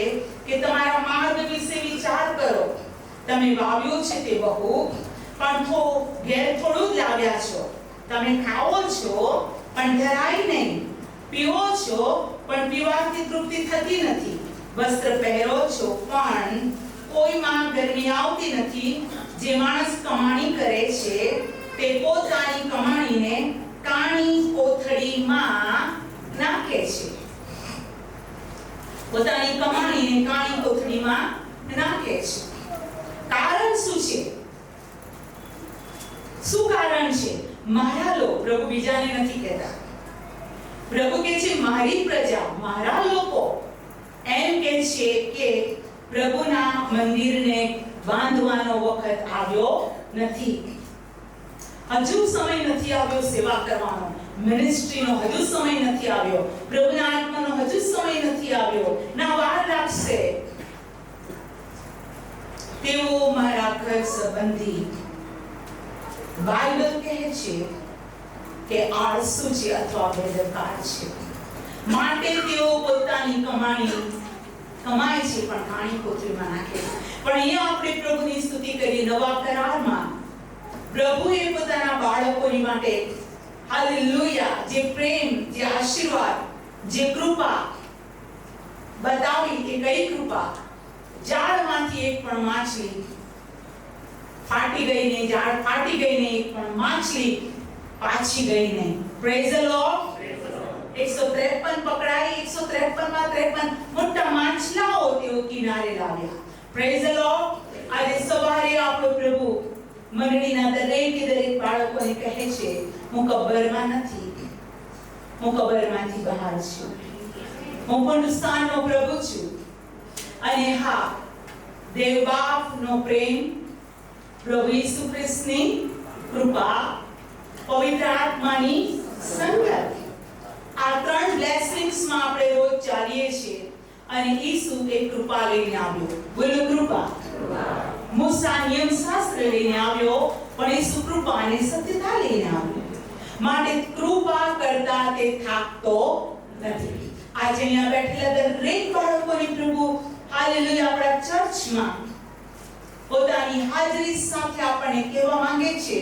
કે તમારા માર્ગ વિશે વિચાર કરો. તમે વાવ્યું છે તે બહુ, પણ ઘેર થોડું જ લાવ્યા છો. તમે ખાઓ છો પણ ધરાય નહીં, પીવો છો પણ પીવાથી તૃપ્તિ થતી નથી, વસ્ત્ર પહેરો છો પણ કોઈમાં ગરમી આવતી નથી. જે માણસ કમાણી કરે છે તે પોતાની કમાણીને કાણી કોથળીમાં નાખે છે. પોતાની કમાણીને કાણી કોથળીમાં નાખે છે. કારણ શું છે? શું કારણ છે? મારા લોકો, પ્રભુ બીજાને નથી કહેતા. પ્રભુ કહે છે મારી પ્રજા, મારા લોકો. એમ કહે છે કે પ્રભુના મંદિરને બાંધવાનો વખત આવ્યો નથી. હજુ સમય નથી આવ્યો સેવા કરવાનો, મિનિસ્ટ્રીનો હજુ સમય નથી આવ્યો, પ્રભુના આત્માનો હજુ સમય નથી આવ્યો. ના, વાર લાગશે. તેઓ મારા ઘર સંબંધી, બાઇબલ કહે છે કે આળસુ છે અથવા બેદરકાર છે, માટે તેઓ પોતાની કમાણી કમાય છે પણ કાણી કોથળીમાં નાખે છે. પણ અહીંયા આપણે પ્રભુની સ્તુતિ કરીએ. નવા કરારમાં પ્રભુએ પોતાના બાળકોની માટે હાલેલુયા જે પ્રેમ, જે આશીર્વાદ, જે કૃપા બતાવી. કે કઈ કૃપા? ઝાડમાંથી એક પણ માછલી ફાટી ગઈ નહીં, ઝાડ ફાટી ગઈ નહીં, એક પણ માછલી પાછી ગઈ નહીં. Praise the lord. 153 પકડાઈ, 153 માં 53 મોટા માછલાઓ તેઓ કિનારે લાવ્યા. Praise the lord. આજે સવારે આપણો પ્રભુ મંડળીના દરેક બાળકોને કહે છે હું કબરમાં નથી, હું કબરમાંથી બહાર છું, હું પુનરુત્થાનનો પ્રભુ છું. અને હા, દેવ બાપનો પ્રેમ, પ્રભુ ઈસુ ખ્રિસ્તની કૃપા, પવિત્ર આત્માની સંગત, આ ત્રણ બ્લેસિંગ્સમાં આપણે રોજ ચાલીએ છીએ. અને ઈસુ એક કૃપા લઈને આવ્યો. બોલો કૃપા. મૂસા નિયમ શાસ્ત્ર લઈને આવ્યો, પણ ઈસુ કૃપા અને સત્યતા લઈને આવ્યો. માટે કૃપા કરતા તે થાકતો નથી. આજે અહીંયા બેઠેલા દરેક બાળકોને પ્રભુ હાલેલુયા આપણા ચર્ચમાં પોતાની હાજરી સાથે આપણને કહેવા માંગે છે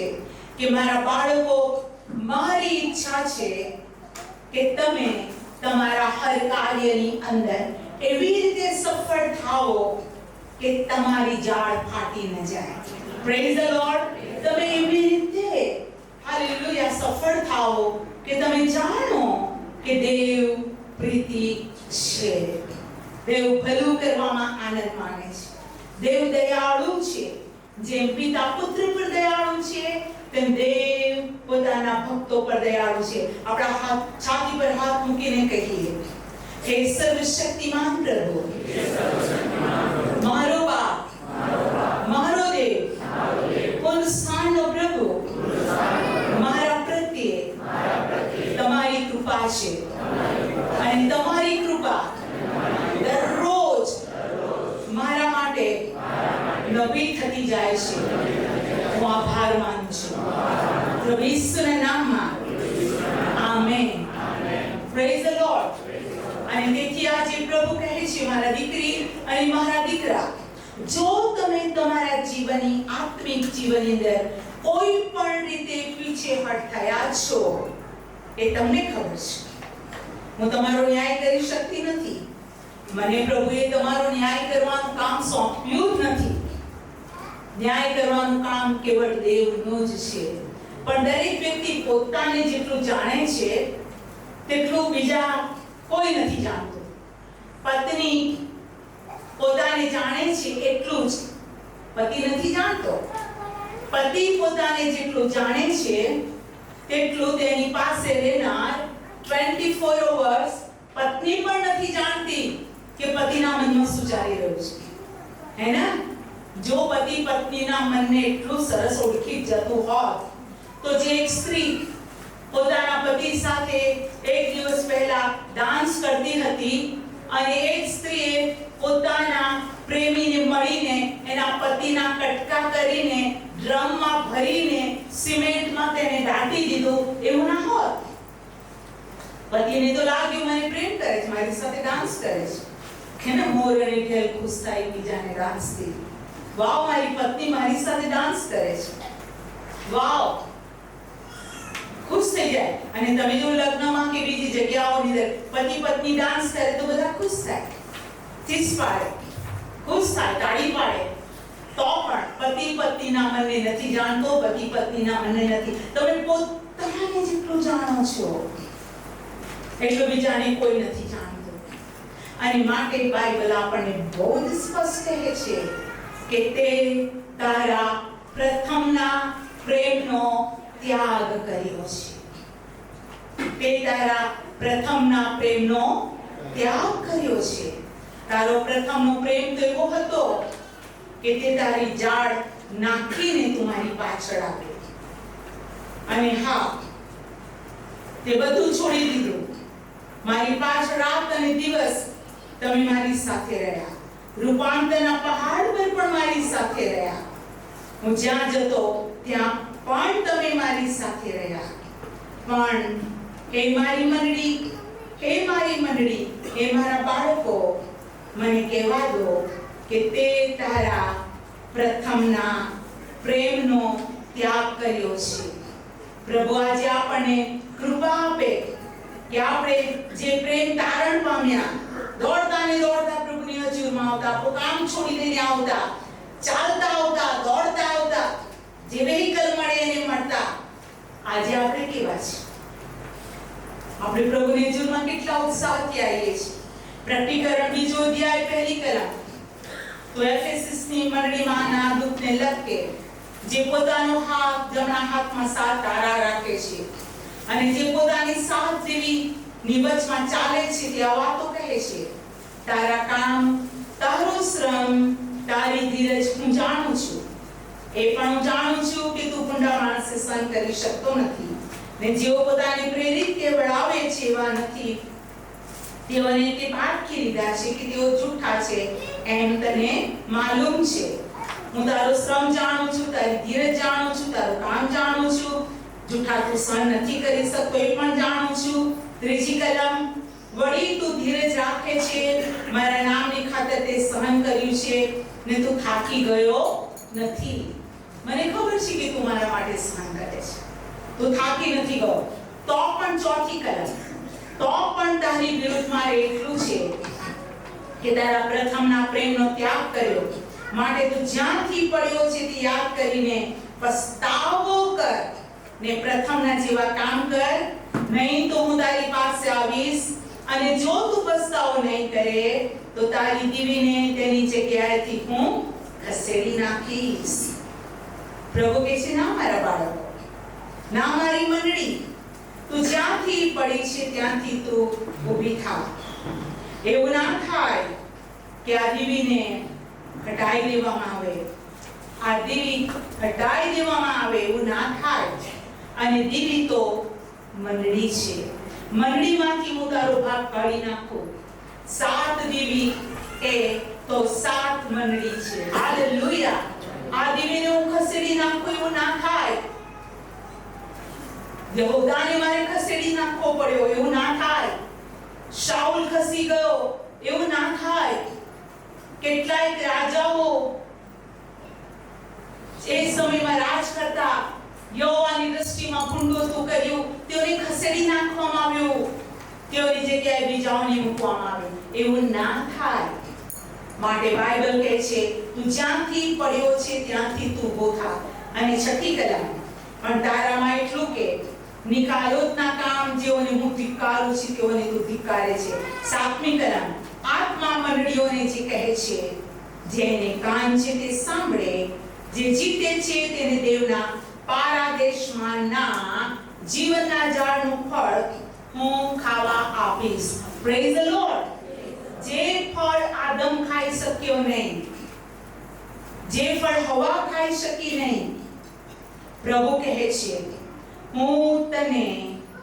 કે મારા બાળકો, મારી ઈચ્છા છે કે તમે તમારા હર કાર્યની અંદર એવી રીતે સફળ થાઓ કે તમારી જાળ ફાટી ન જાય. Praise the lord. તમે એવી રીતે હાલેલુયા સફળ થાઓ કે તમે જાણો કે દેવ પ્રીતિ છે. દેવ ભલું કરવામાં આનંદ માને છે. દેવ દયાળુ છે. જેમ પિતા પુત્ર પર દયાળુ છે તેમ દેવ પોતાના ભક્તો પર દયાળુ છે. આપણા હાથ છાતી પર હાથ મૂકીને કહીએ, હે સર્વશક્તિમાન પ્રભુ, મારો બાપ, મારો દેવ, પુનઃસ્થાનનો પ્રભુ, મારા પ્રત્યે તમારી કૃપા છે અને તમારી કૃપા દરરોજ મારા માટે નવી થતી જાય છે. હું આભાર માનું છું પ્રભુ ઈસુના નામમાં. આમેન. Praise the Lord. અને તેથી આજે પ્રભુ કહે છે, મારા દીકરી અને મારા દીકરા, જો તમે તમારા જીવનની આત્મિક જીવનની અંદર કોઈ પણ રીતે પીછેહટ થયા છો, એ તમને ખબર છે. હું તમારો ન્યાય કરી શકતી નથી. મને પ્રભુએ તમારો ન્યાય કરવાનું કામ સોંપ્યું જ નથી. ન્યાય કરવાનું કામ કેવળ દેવનું જ છે. પણ દરેક વ્યક્તિ પોતાને જેટલું જાણે છે તેટલું બીજા કોઈ નથી જાણતું. પત્ની પોતાને જાણે છે એટલું જ પતિ નથી જાણતો. પતિ પોતાને જેટલું જાણે છે તેટલું તેની પાસે રહેનાર 24 અવર્સ પત્ની પણ નથી જાણતી કે પતિના મનમાં શું ચાલી રહ્યું છે. હે ને? જો પતિ પત્નીના મનને એટલું સરસ ઓળખી જતું હોત તો જે એક સ્ત્રી પોતાના પતિ સાથે એક દિવસ પહેલા ડાન્સ કરતી હતી અને એક સ્ત્રીએ પોતાના પ્રેમીને મળીને એના પતિના કટકા કરીને ડ્રમમાં ભરીને સિમેન્ટમાં તેને દાટી દીધું, એવું ના હોત. પતિને તો લાગ્યું મને પ્રેમ કરે છે, મારી સાથે ડાન્સ કરે છે. કે ને મોર અને ઢેલ ખુશ થાય બીજાને ડાન્સથી. વાવ, મારી પત્ની મારી સાથે ડાન્સ કરે છે. વાવ, ખુશ થઈ જાય. અને તમે જો લગ્નમાં કે બીજી જગ્યાઓની અંદર પતિ પત્ની ડાન્સ કરે તો બધા ખુશ થાય, ચીસ પાડે, ખુશ થાય, તાળી પાડે. તો પણ પતિ પત્નીના મનને નથી જાણતો, પતિ પત્નીના મનને નથી. તમે પોતાને જેટલું જાણો છો એટલું બીજાને કોઈ નથી જાણતું. અને માટે બાઇબલ આપણને બહુ જ સ્પષ્ટ કહે છે કે તે તારા પ્રથમના પ્રેમનો ત્યાગ કર્યો છે. તે તારા પ્રથમના પ્રેમનો ત્યાગ કર્યો છે. તારો પ્રથમનો પ્રેમ તો એવો હતો કે તે તારી જાળ નાખીને તું મારી પાછળ આવ્યો. અને હા, તે બધું છોડી દીધું. મારી પાછળ રાત અને દિવસ તમે મારી સાથે રહ્યા. રૂપાંતરના પહાડ પર પણ મારી સાથે રહ્યા. હું જ્યાં જતો ત્યાં પણ તમે મારી સાથે રહ્યા. પણ હે મારી મંડળી, હે મારી મંડળી, હે મારા બાળકો, મને કહેવા દો કે તે તારા પ્રથમના પ્રેમનો ત્યાગ કર્યો છે. પ્રભુ આજે આપણને કૃપા આપે કે આપણે જે પ્રેમ તારણ પામ્યા, દોડતા ને દોડતા પ્રભુની હજુરમાં આવતા, આપણું કામ છોડી દઈને આવતા, ચાલતા આવતા, દોડતા આવતા, જે વેહિકલ મળે એને મળતા, આજે આપણે કેવા છે? આપણે પ્રભુની હજુરમાં કેટલા ઉત્સાહથી આવીએ છીએ. પ્રકટીકરણ 2 અધ્યાય 1 કલમ. તો એફેસસની મંડળીમાંના દૂતને લખે, જે પોતાનો હાથ જમણા હાથમાં 7 તારા રાખે છે અને જે પોતાની 7 જેવી નિવચમાં ચાલે છે, તે આ વાતો કહે છે. તારા કામ, તારો શ્રમ, તારી ધીરજ હું જાણું છું. એ પણ હું જાણું છું કે તું ભૂંડા માણસે સહન કરી શકતો નથી, ને જેઓ પોતાને પ્રેરિત કે વળાવે છે એવા નથી, તેઓને તે પારખી લીધા છે કે તેઓ જૂઠા છે, એમ તને માલુમ છે. હું તારો શ્રમ જાણું છું, તારી ધીરજ જાણું છું, તારું કામ જાણું છું. જૂઠા તું સહન નથી કરી શકતો એ પણ જાણું છું. 3 કલમ. વળી તું ધીરજ રાખે છે, મારા નામની ખાતર તે સહન કર્યું છે ને તું થાકી ગયો નથી. મને ખબર છે કે તું મારા માટે સહન કરે છે, તું થાકી નથી ગયો. તો પણ 4 કલમ. તો પણ તારી વિરુદ્ધ મારે એટલું છે કે તારા પ્રથમના પ્રેમનો ત્યાગ કર્યો. માટે તું જ્યાંથી પડ્યો છે તે યાદ કરીને પસ્તાવો કર ને પ્રથમના જેવા કામ કર. નહીં તો હું તારી પાસે આવીશ અને જો તું પસ્તાવો નહીં કરે તો તારી દીવીને તેની જગ્યાએથી હું ખસેડી નાખીશ. પ્રભુ કહે છે, ના મારા બાળકો, ના મારી મંડળી, તું જ્યાંથી પડી છે ત્યાંથી તું ઊભી થા. એવું ના થાય કે આ દીવીને હટાઈ દેવામાં આવે, આ દીવી હટાઈ દેવામાં આવે, એવું ના થાય. અને દીવી તો મંડળી છે, મંડળીમાંથી હું તારો ભાગ કાઢી નાખું. 7 દીવી એ તો 7 મંડળી છે. હાલેલુયા. આ દીવીને હું ખસેડી નાખું એવું ના થાય. યહૂદાને મારે ખસેડી નાખવો પડ્યો એવું ના થાય. શાઉલ ખસી ગયો એવું ના થાય. કેટલાય રાજાઓ એ સમયમાં રાજ કરતા યહોવાની દ્રષ્ટિમાં ભૂંડોતું કર્યું, તેઓને ખસેડી નાખવામાં આવ્યું, તેઓની જગ્યાએ બીજાઓને મૂકવામાં આવ્યું. એવું ના થાય. માટે બાઇબલ કહે છે, તું જ્યાંથી પડ્યો છે ત્યાંથી તું ઊભો થા. અને 6ઠી કલમ પણ તારામાં એટલું કે નિકાયોતના કામ જેઓને હું ધિક્કારું છું તેઓને તું ધિક્કારે છે. 7મી કલમ આત્મા મંડળીઓને જે કહે છે, જેને કાન છે તે સાંભળે, જે જીતે છે તેને દેવના પારાદેશમાંના જીવનના ઝાડનું ફળ હું ખાવા આપીશ. Praise the lord. જે ફળ આદમ ખાઈ શક્યો નહીં, જે ફળ હવા ખાઈ શકી નહીં, પ્રભુ કહે છે હું તને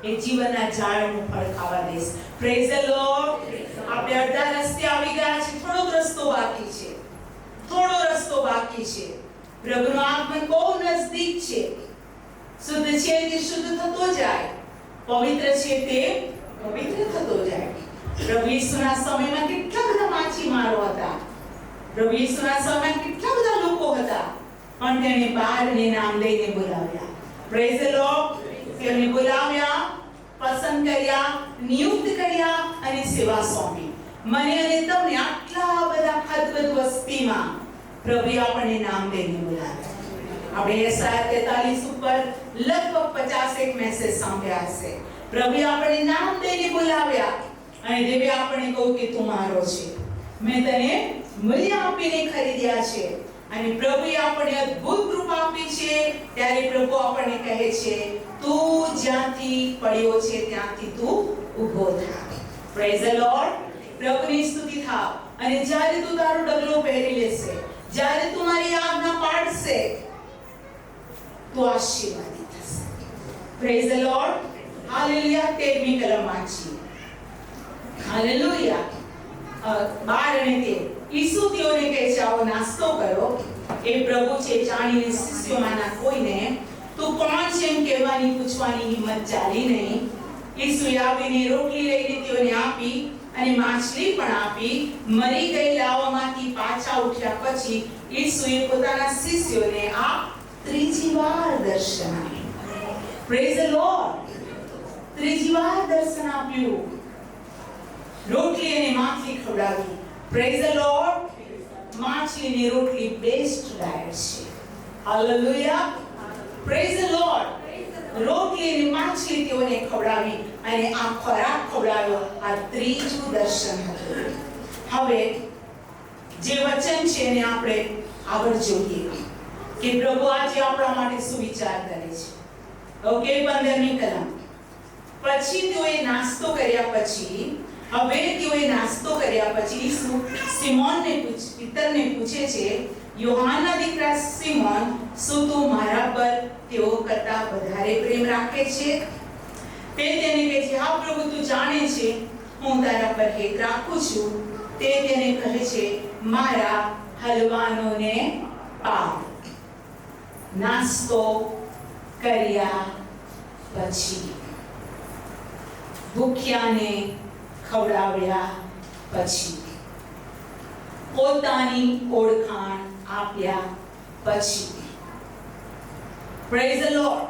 એ જીવનના ઝાડનું ફળ ખાવા દઈશ. Praise the lord. આપણે અડધા રસ્તે આવી ગયા છે, થોડો રસ્તો બાકી છે, થોડો રસ્તો બાકી છે. પ્રભુનું આગમન બહુ નજદીક છે. શુદ્ધ છે તે શુદ્ધ થતો જાય, પવિત્ર છે તે પવિત્ર થતો જાય. પ્રભુ ઈસુના સમયમાં કેટલા બધા માછીમારો હતા, પ્રભુ ઈસુના સમયમાં કેટલા બધા લોકો હતા, પણ તેણે 12ને નામ લઈને બોલાવ્યા. Praise the lord. તેમને બોલાવ્યા, પસંદ કર્યા, નિયુક્ત કર્યા અને સેવા સોંપી. મને અને તમને આટલા બધા ખદબદ વસ્તીમાં પ્રભુ આપણને નામ લઈને બોલાવ્યા. આપણે યશાયા 43 ઉપર લગભગ 51 મેસેજ સાંભળ્યા હશે. પ્રભુ આપણને નામ લઈને બોલાવ્યા અને દેવે આપણને કહ્યું કે તું મારો છે, મેં તને મૂલ્ય આપીને ખરીદ્યા છે. અને પ્રભુએ આપણને અદ્ભુત કૃપા આપી છે. ત્યારે પ્રભુ આપણને કહે છે, તું જ્યાંથી પડ્યો છે ત્યાંથી તું ઊભો થા. Praise the lord. પ્રભુની સ્તુતિ થાવ. અને જ્યારે તું તારો ડગલો પહેરી લેશે, જ્યારે તું મારી આજ્ઞા પાળશે, તો આશીર્વાદિત થશે. Praise the Lord. હાલેલુયા. 13મી કલમ વાંચીએ. હાલેલુયા. 12 અને 13. ઈસુ તેઓને કહે છે, આવો નાસ્તો કરો. એ પ્રભુ છે જાણીને શિષ્યોમાંના કોઈને તું કોણ છે એમ કહેવાની પૂછવાની હિંમત ચાલી નહીં. ઈસુએ આવીને રોટલી લઈને તેઓને આપી અને માછલી પણ આપી. મરી ગયેલાઓમાંથી પાછા ઉઠ્યા પછી ઈસુએ પોતાના શિષ્યોને આ ત્રીજી વાર દર્શન આપ્યું. Praise the lord. ત્રીજી વાર દર્શન આપ્યું. રોટલી અને માછલી ખવડાવી. Praise the lord. માછલી અને રોટલી બેસ્ટ ડાયટ છે. હાલેલુયા. Praise the lord. રોટલી અને માછલી તેઓને ખવડાવી અને આ ખોરાક ખવડાવ્યો. આ ત્રીજું દર્શન હતું. હવે જે વચન છે એને આપણે આગળ જોઈએ કે પ્રભુ આજે આપણા માટે શું વિચાર કરે છે. ઓકે. 15મી કલમ. પછી તેઓએ નાસ્તો કર્યા પછી ઈસુ પિતરને પૂછે છે, યોહાનના દીકરા સિમોન, શું તું મારા પર તેઓ કરતા વધારે પ્રેમ રાખે છે? તે તેને કહે છે, હા પ્રભુ, તું જાણે છે હું તારા પર હેત રાખું છું. તે તેને કહે છે, મારા હલવાનોને પાવ. નાસ્તો કર્યા પછી, ભૂખ્યાને ખવડાવ્યા પછી, પોતાની ઓળખાણ આપ્યા પછી. Praise the lord.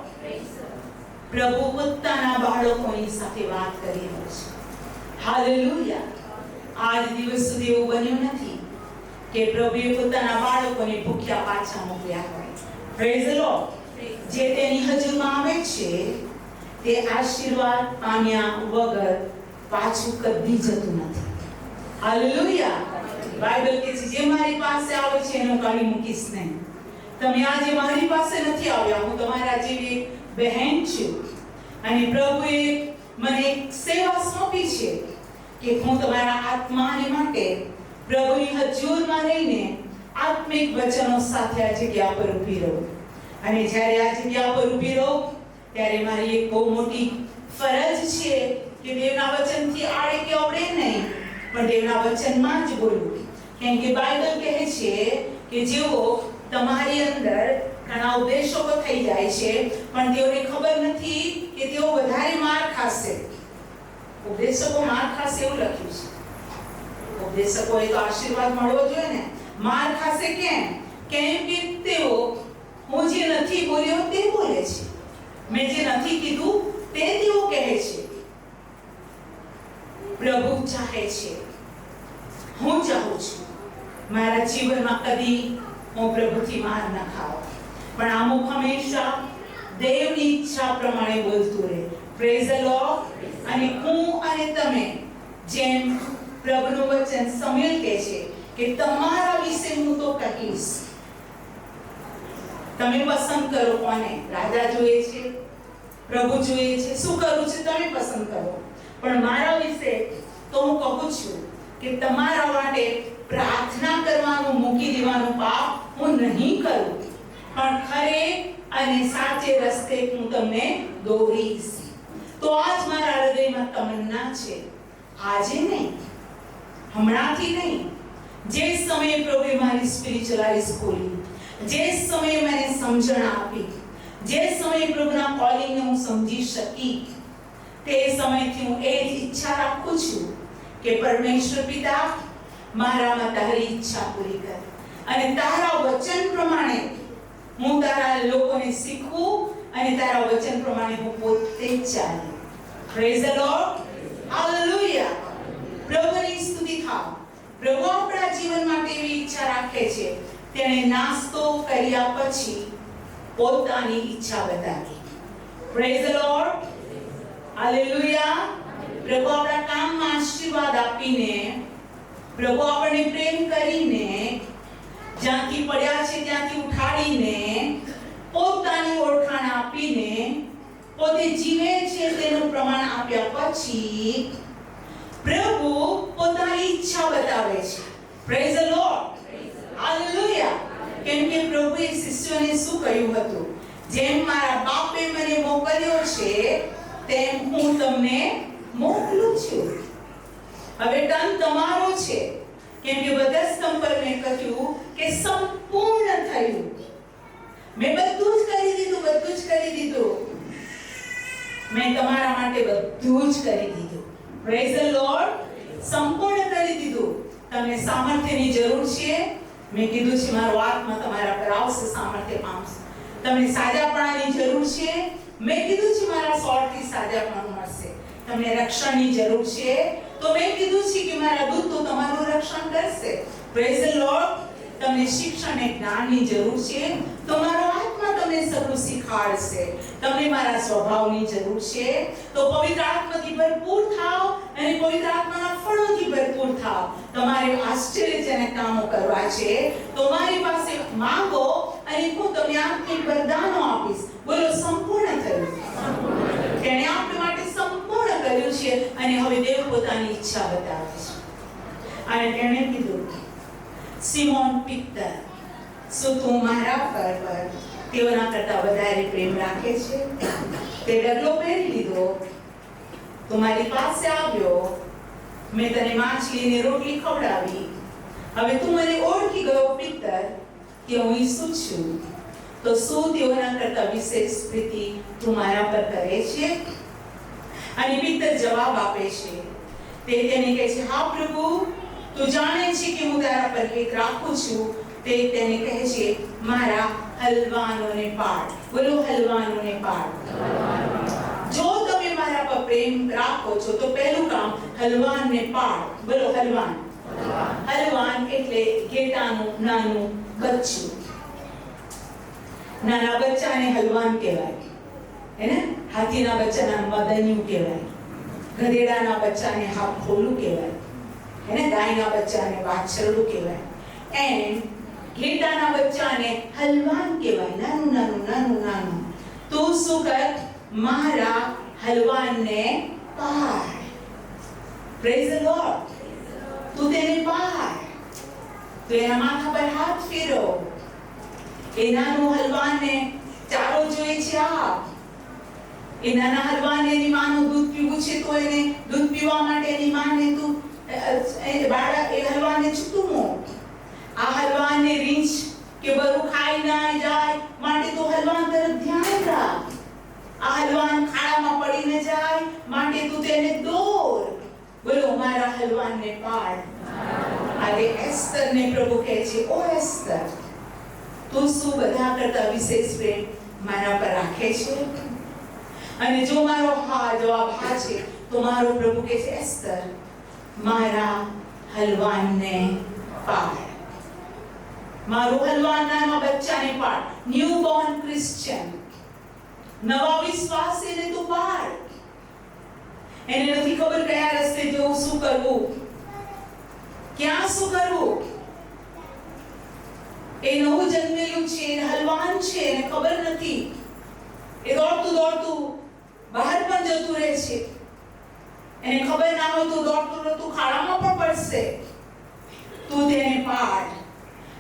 પ્રભુ પોતાના બાળકોની સાથે વાત કરી રહ્યો છે. હાલેલુયા. આજ દિવસ સુધી એવું બન્યું નથી કે પ્રભુએ પોતાના બાળકોને ભૂખ્યા પાછા મોકલ્યા હોય. Praise the lord. જે તેની હજુરમાં આવે છે તે આશીર્વાદ પામ્યા વગર પાછું કદી જતું નથી. હાલેલુયા. બાઇબલ કહે છે જે મારી પાસે આવે છે એનો કાઢી મૂકીશ નહીં. તમે આજે મારી પાસે નથી આવ્યા, હું તમારા જેવી બહેન છું અને પ્રભુએ મને એક સેવા સોંપી છે કે હું તમારા આત્માને માટે પ્રભુની હજુરમાં રહીને આત્મિક વચનો સાથે આ જગ્યા પર ઊભી રહું. અને જ્યારે આ જગ્યા પર ઊભી રહું ત્યારે મારી એક બહુ મોટી ફરજ છે કે દેવના વચનથી આડે કે અવડે નહીં, પણ દેવના વચનમાં જ બોલવું. કેમ કે બાઇબલ કહે છે કે જેઓ તમારી અંદર ઘણા ઉપદેશકો થઈ જાય છે પણ તેઓને ખબર નથી કે તેઓ વધારે માર ખાશે. ઉપદેશકો માર ખાશે એવું લખ્યું છે. ઉપદેશકોએ તો આશીર્વાદ મળવો જોઈએ ને. માર ખાશે કેમ? કેમ કે તેઓ હું જે નથી બોલ્યો તે બોલે છે, મેં જે નથી કીધું તે તેઓ કહે છે. પ્રભુ ચાહે છે, હું ચાહું છું મારા જીવનમાં કદી હું પ્રભુથી માર ન ખાવ, પણ આ મુખ હંમેશા દેવની ઈચ્છા પ્રમાણે બોલતું રહે. Praise the Lord. અને હું અને તમે જેમ પ્રભુનું વચન સમયલ કહે છે કે તમારા વિશે હું તો કહીશ. તમે પસંદ કરો કોને. રાજા જોઈએ છે, પ્રભુ જોઈએ છે, શું કરવું છે તમે પસંદ કરો. પણ મારા વિશે તો હું કહું છું કે તમારા માટે પ્રાર્થના કરવાનું મૂકી દેવાનું પાપ હું નહીં કરું, પણ ખરે અને સાચે રસ્તે હું તમને દોરીશ. તો આજ મારા હૃદયમાં તમન્ના છે, આજે નહીં, હમણાંથી નહીં, જે સમયે પ્રભુએ મારી સ્પિરિચ્યુઅલ આઈઝ ખોલી, જે સમયે મને સમજણ આપી, જે સમયે પ્રભુના કોલિંગને હું સમજી શકી, તે સમયથી હું એ જ ઈચ્છા રાખું છું કે પરમેશ્વર પિતા મારામાં તારી ઈચ્છા પૂરી કર અને તારા વચન પ્રમાણે હું તારા લોકોને શીખવું અને તારા વચન પ્રમાણે હું પોતે ચાલું. Praise the Lord. હાલેલુયા. પ્રભુની સ્તુતિ થાવ. પ્રભુ આપણા જીવન માટે એવી ઈચ્છા રાખે છે. તેણે નાસ્તો કર્યા પછી પોતાની ઈચ્છા બતાવી. Praise the Lord. હાલેલુયા. પ્રભુ આપણા કામમાં આશીર્વાદ આપીને, પ્રભુ આપણને પ્રેમ કરીને, જ્યાંથી પડ્યા છે ત્યાંથી ઉઠાડીને, પોતાની ઓળખાણ આપીને પોતે જીવે છે તેનું પ્રમાણ આપ્યા પછી પ્રભુ પોતાની ઈચ્છા બતાવે છે. Praise the Lord. હાલેલુયા. કેમ કે પ્રભુએ શિષ્યોને શું કહ્યું હતું? જેમ મારા બાપે મને મોકલ્યો છે તેમ હું તમને મોકલું છું. હવે ટર્ન તમારો છે. કેમ કે બધા સ્તંભ પર મેં કહ્યું કે સંપૂર્ણ થયું. મેં બધું જ કરી દીધું, બધું જ કરી દીધું. મેં તમારા માટે બધું જ કરી દીધું. Praise the lord. સંપૂર્ણ કરી દીધું. તમને સામર્થ્યની જરૂર છે. મેં કીધું છે મારો આત્મા તમારા પર આવશે, સામર્થ્ય પામશે. તમને સાજાપણાની જરૂર છે. મેં કીધું છે મારા સોળથી સાજાપણું મળશે. તમને રક્ષણની જરૂર છે તો મેં કીધું છે કે મારા દૂત તો તમારું રક્ષણ કરશે. Praise the lord. તમને શિક્ષણ અને જ્ઞાનની જરૂર છે તો મારો આત્મા તમને સગળું શીખવાડશે. તમને મારા સ્વભાવની જરૂર છે તો પવિત્ર આત્માથી ભરપૂર થાઓ અને પવિત્ર આત્માના ફળોથી ભરપૂર થાઓ. તમારે આશ્ચર્યજનક કામો કરવા છે તો મારી પાસે માંગો અને હું તમને આત્મિક વરદાનો આપીશ. બોલો, સંપૂર્ણ થયું. તેણે આપણા માટે સંપૂર્ણ કર્યું છે અને હવે દેવ પોતાની ઈચ્છા બતાવે છે. અને તેણે કીધું, સિમોન પિત્તર, શું તું મારા પર તેઓના કરતા વધારે પ્રેમ રાખે છે? તે ડગલો પહેરી લીધો, તું મારી પાસે આવ્યો, મેં તને માછલીની રોટલી ખવડાવી. હવે તું મને ઓળખી ગયો પિત્તર કે હું ઈસુ છું. તો શું તેઓના કરતા વિશેષ પ્રીતિ તું મારા પર કરે છે? અને પિત્તર જવાબ આપે છે. તે તેને કહે છે, હા પ્રભુ, તું જાણે છે કે હું તારા પર હેત રાખું છું. તે તેને કહે છે, મારા હલવાનોને પાડ. બોલો, હલવાનોને પાડ. જો તમે મારા પર પ્રેમ રાખો છો તો પહેલું કામ હલવાનને પાડ. બોલો હલવાન. હલવાન એટલે ઘેટાનું નાનું બચ્ચું. નાના બચ્ચાને હલવાન કહેવાય. એને હાથીના બચ્ચાને મદનિયું કહેવાય. ગધેડાના બચ્ચાને હાફોલું કહેવાય. એને ગાયના બચ્ચાને વાછરડું કહેવાય. એન્ડ ઘેટાના બચ્ચાને હલવાન કહેવાય. નાનું નાનું નાનું નાનું. તું શું કર? મારા હલવાનને પાડ. Praise the lord. તું તેને પાડ. તું એના માથા પર હાથ ફેરો. એ નાનું હલવાનને ચારો જોઈએ છે આપ. એ નાના હલવાને એની માનું દૂધ પીવું છે તો એને દૂધ પીવા માટે એની માને તું એ હલવાને છૂટું મૂક. આ હલવાને રીંછ કે બરું ખાઈ ના જાય માટે તું હલવાન તરફ ધ્યાન રાખ. આ હલવાન ખાડામાં પડી ન જાય માટે તું તેને દોર. બોલો મારા હલવાનને પાડ. આજે એસ્તરને પ્રભુ કહે છે, ઓ એસ્તર, તું શું બધા કરતા વિશેષ પ્રેમ મારા પર રાખે છે? અને જો મારો જવાબ હા છે તો મારો પ્રભુ કહે છે, એસ્તર, મારા હલવાનને પાડ. મારું હલવાન નાના બચ્ચાને પાડ. ન્યુ બોર્ન ક્રિશ્ચિયન, નવા વિશ્વાસીને તું પાડ. એને નથી ખબર કયા રસ્તે જવું, શું કરવું, ક્યાં શું કરવું. એ નવું જન્મેલું છે, હલવાન છે, એને ખબર નથી. એ દોડતું દોડતું બહાર પણ જતું રહે છે. એને ખબર ના હોય તો દોડતું દોડતું ખાડામાં પણ પડશે. તું તેને પાડ.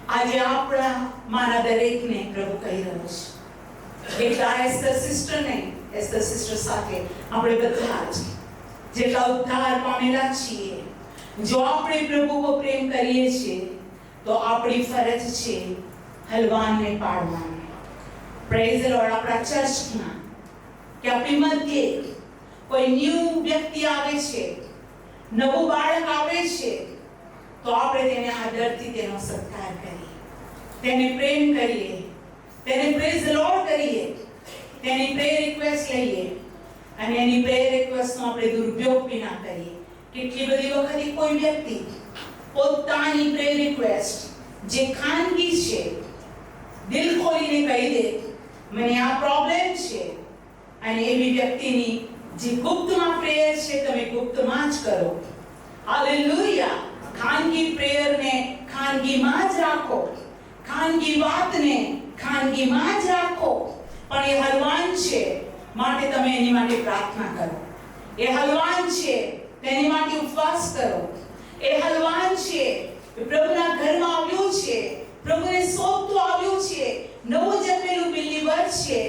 આજે આપણા મારા દરેકને પ્રભુ કહી રહ્યો છે. એટલા એસ્તર સિસ્ટર નહીં, એસ્તર સિસ્ટર સાથે આપણે બધા જ જેટલા ઉદ્ધાર પામેલા છીએ, જો આપણે પ્રભુનો પ્રેમ કરીએ છીએ તો આપણી ફરજ છે હલવાનને પાડવાની. Praise the lord. આપણા ચર્ચમાં કે આપણી મધ્યે કોઈ ન્યૂ વ્યક્તિ આવે છે, નવું બાળક આવે છે, તો આપણે તેને આદરથી તેનો સત્કાર કરીએ, તેને પ્રેમ કરીએ, તેને પ્રેઝ ધ લોર્ડ કરીએ, તેની પ્રેયર રિક્વેસ્ટ લઈએ અને એની પ્રેયર રિક્વેસ્ટનો આપણે દુરુપયોગ બી ના કરીએ. કેટલી બધી વખત કોઈ વ્યક્તિ પોતાની પ્રેયર રિક્વેસ્ટ જે ખાનગી છે દિલ ખોલીને કહી દે, મને આ પ્રોબ્લેમ છે, અને એવી વ્યક્તિની જે ગુપ્તમાં પ્રેયર છે તમે ગુપ્તમાં જ કરો. હાલેલુયા. ખાનગી પ્રેયરને ખાનગીમાં જ રાખો, ખાનગી વાતને ખાનગીમાં જ રાખો. પણ એ હલવાન છે માટે તમે એની માટે પ્રાર્થના કરો. એ હલવાન છે તેની માટે ઉપવાસ કરો. એ હલવાન છે પ્રભુના ઘરમાં આવ્યું છે, પ્રભુને શોધતું આવ્યું છે, નવું જન્મેલું બિલીવર છે.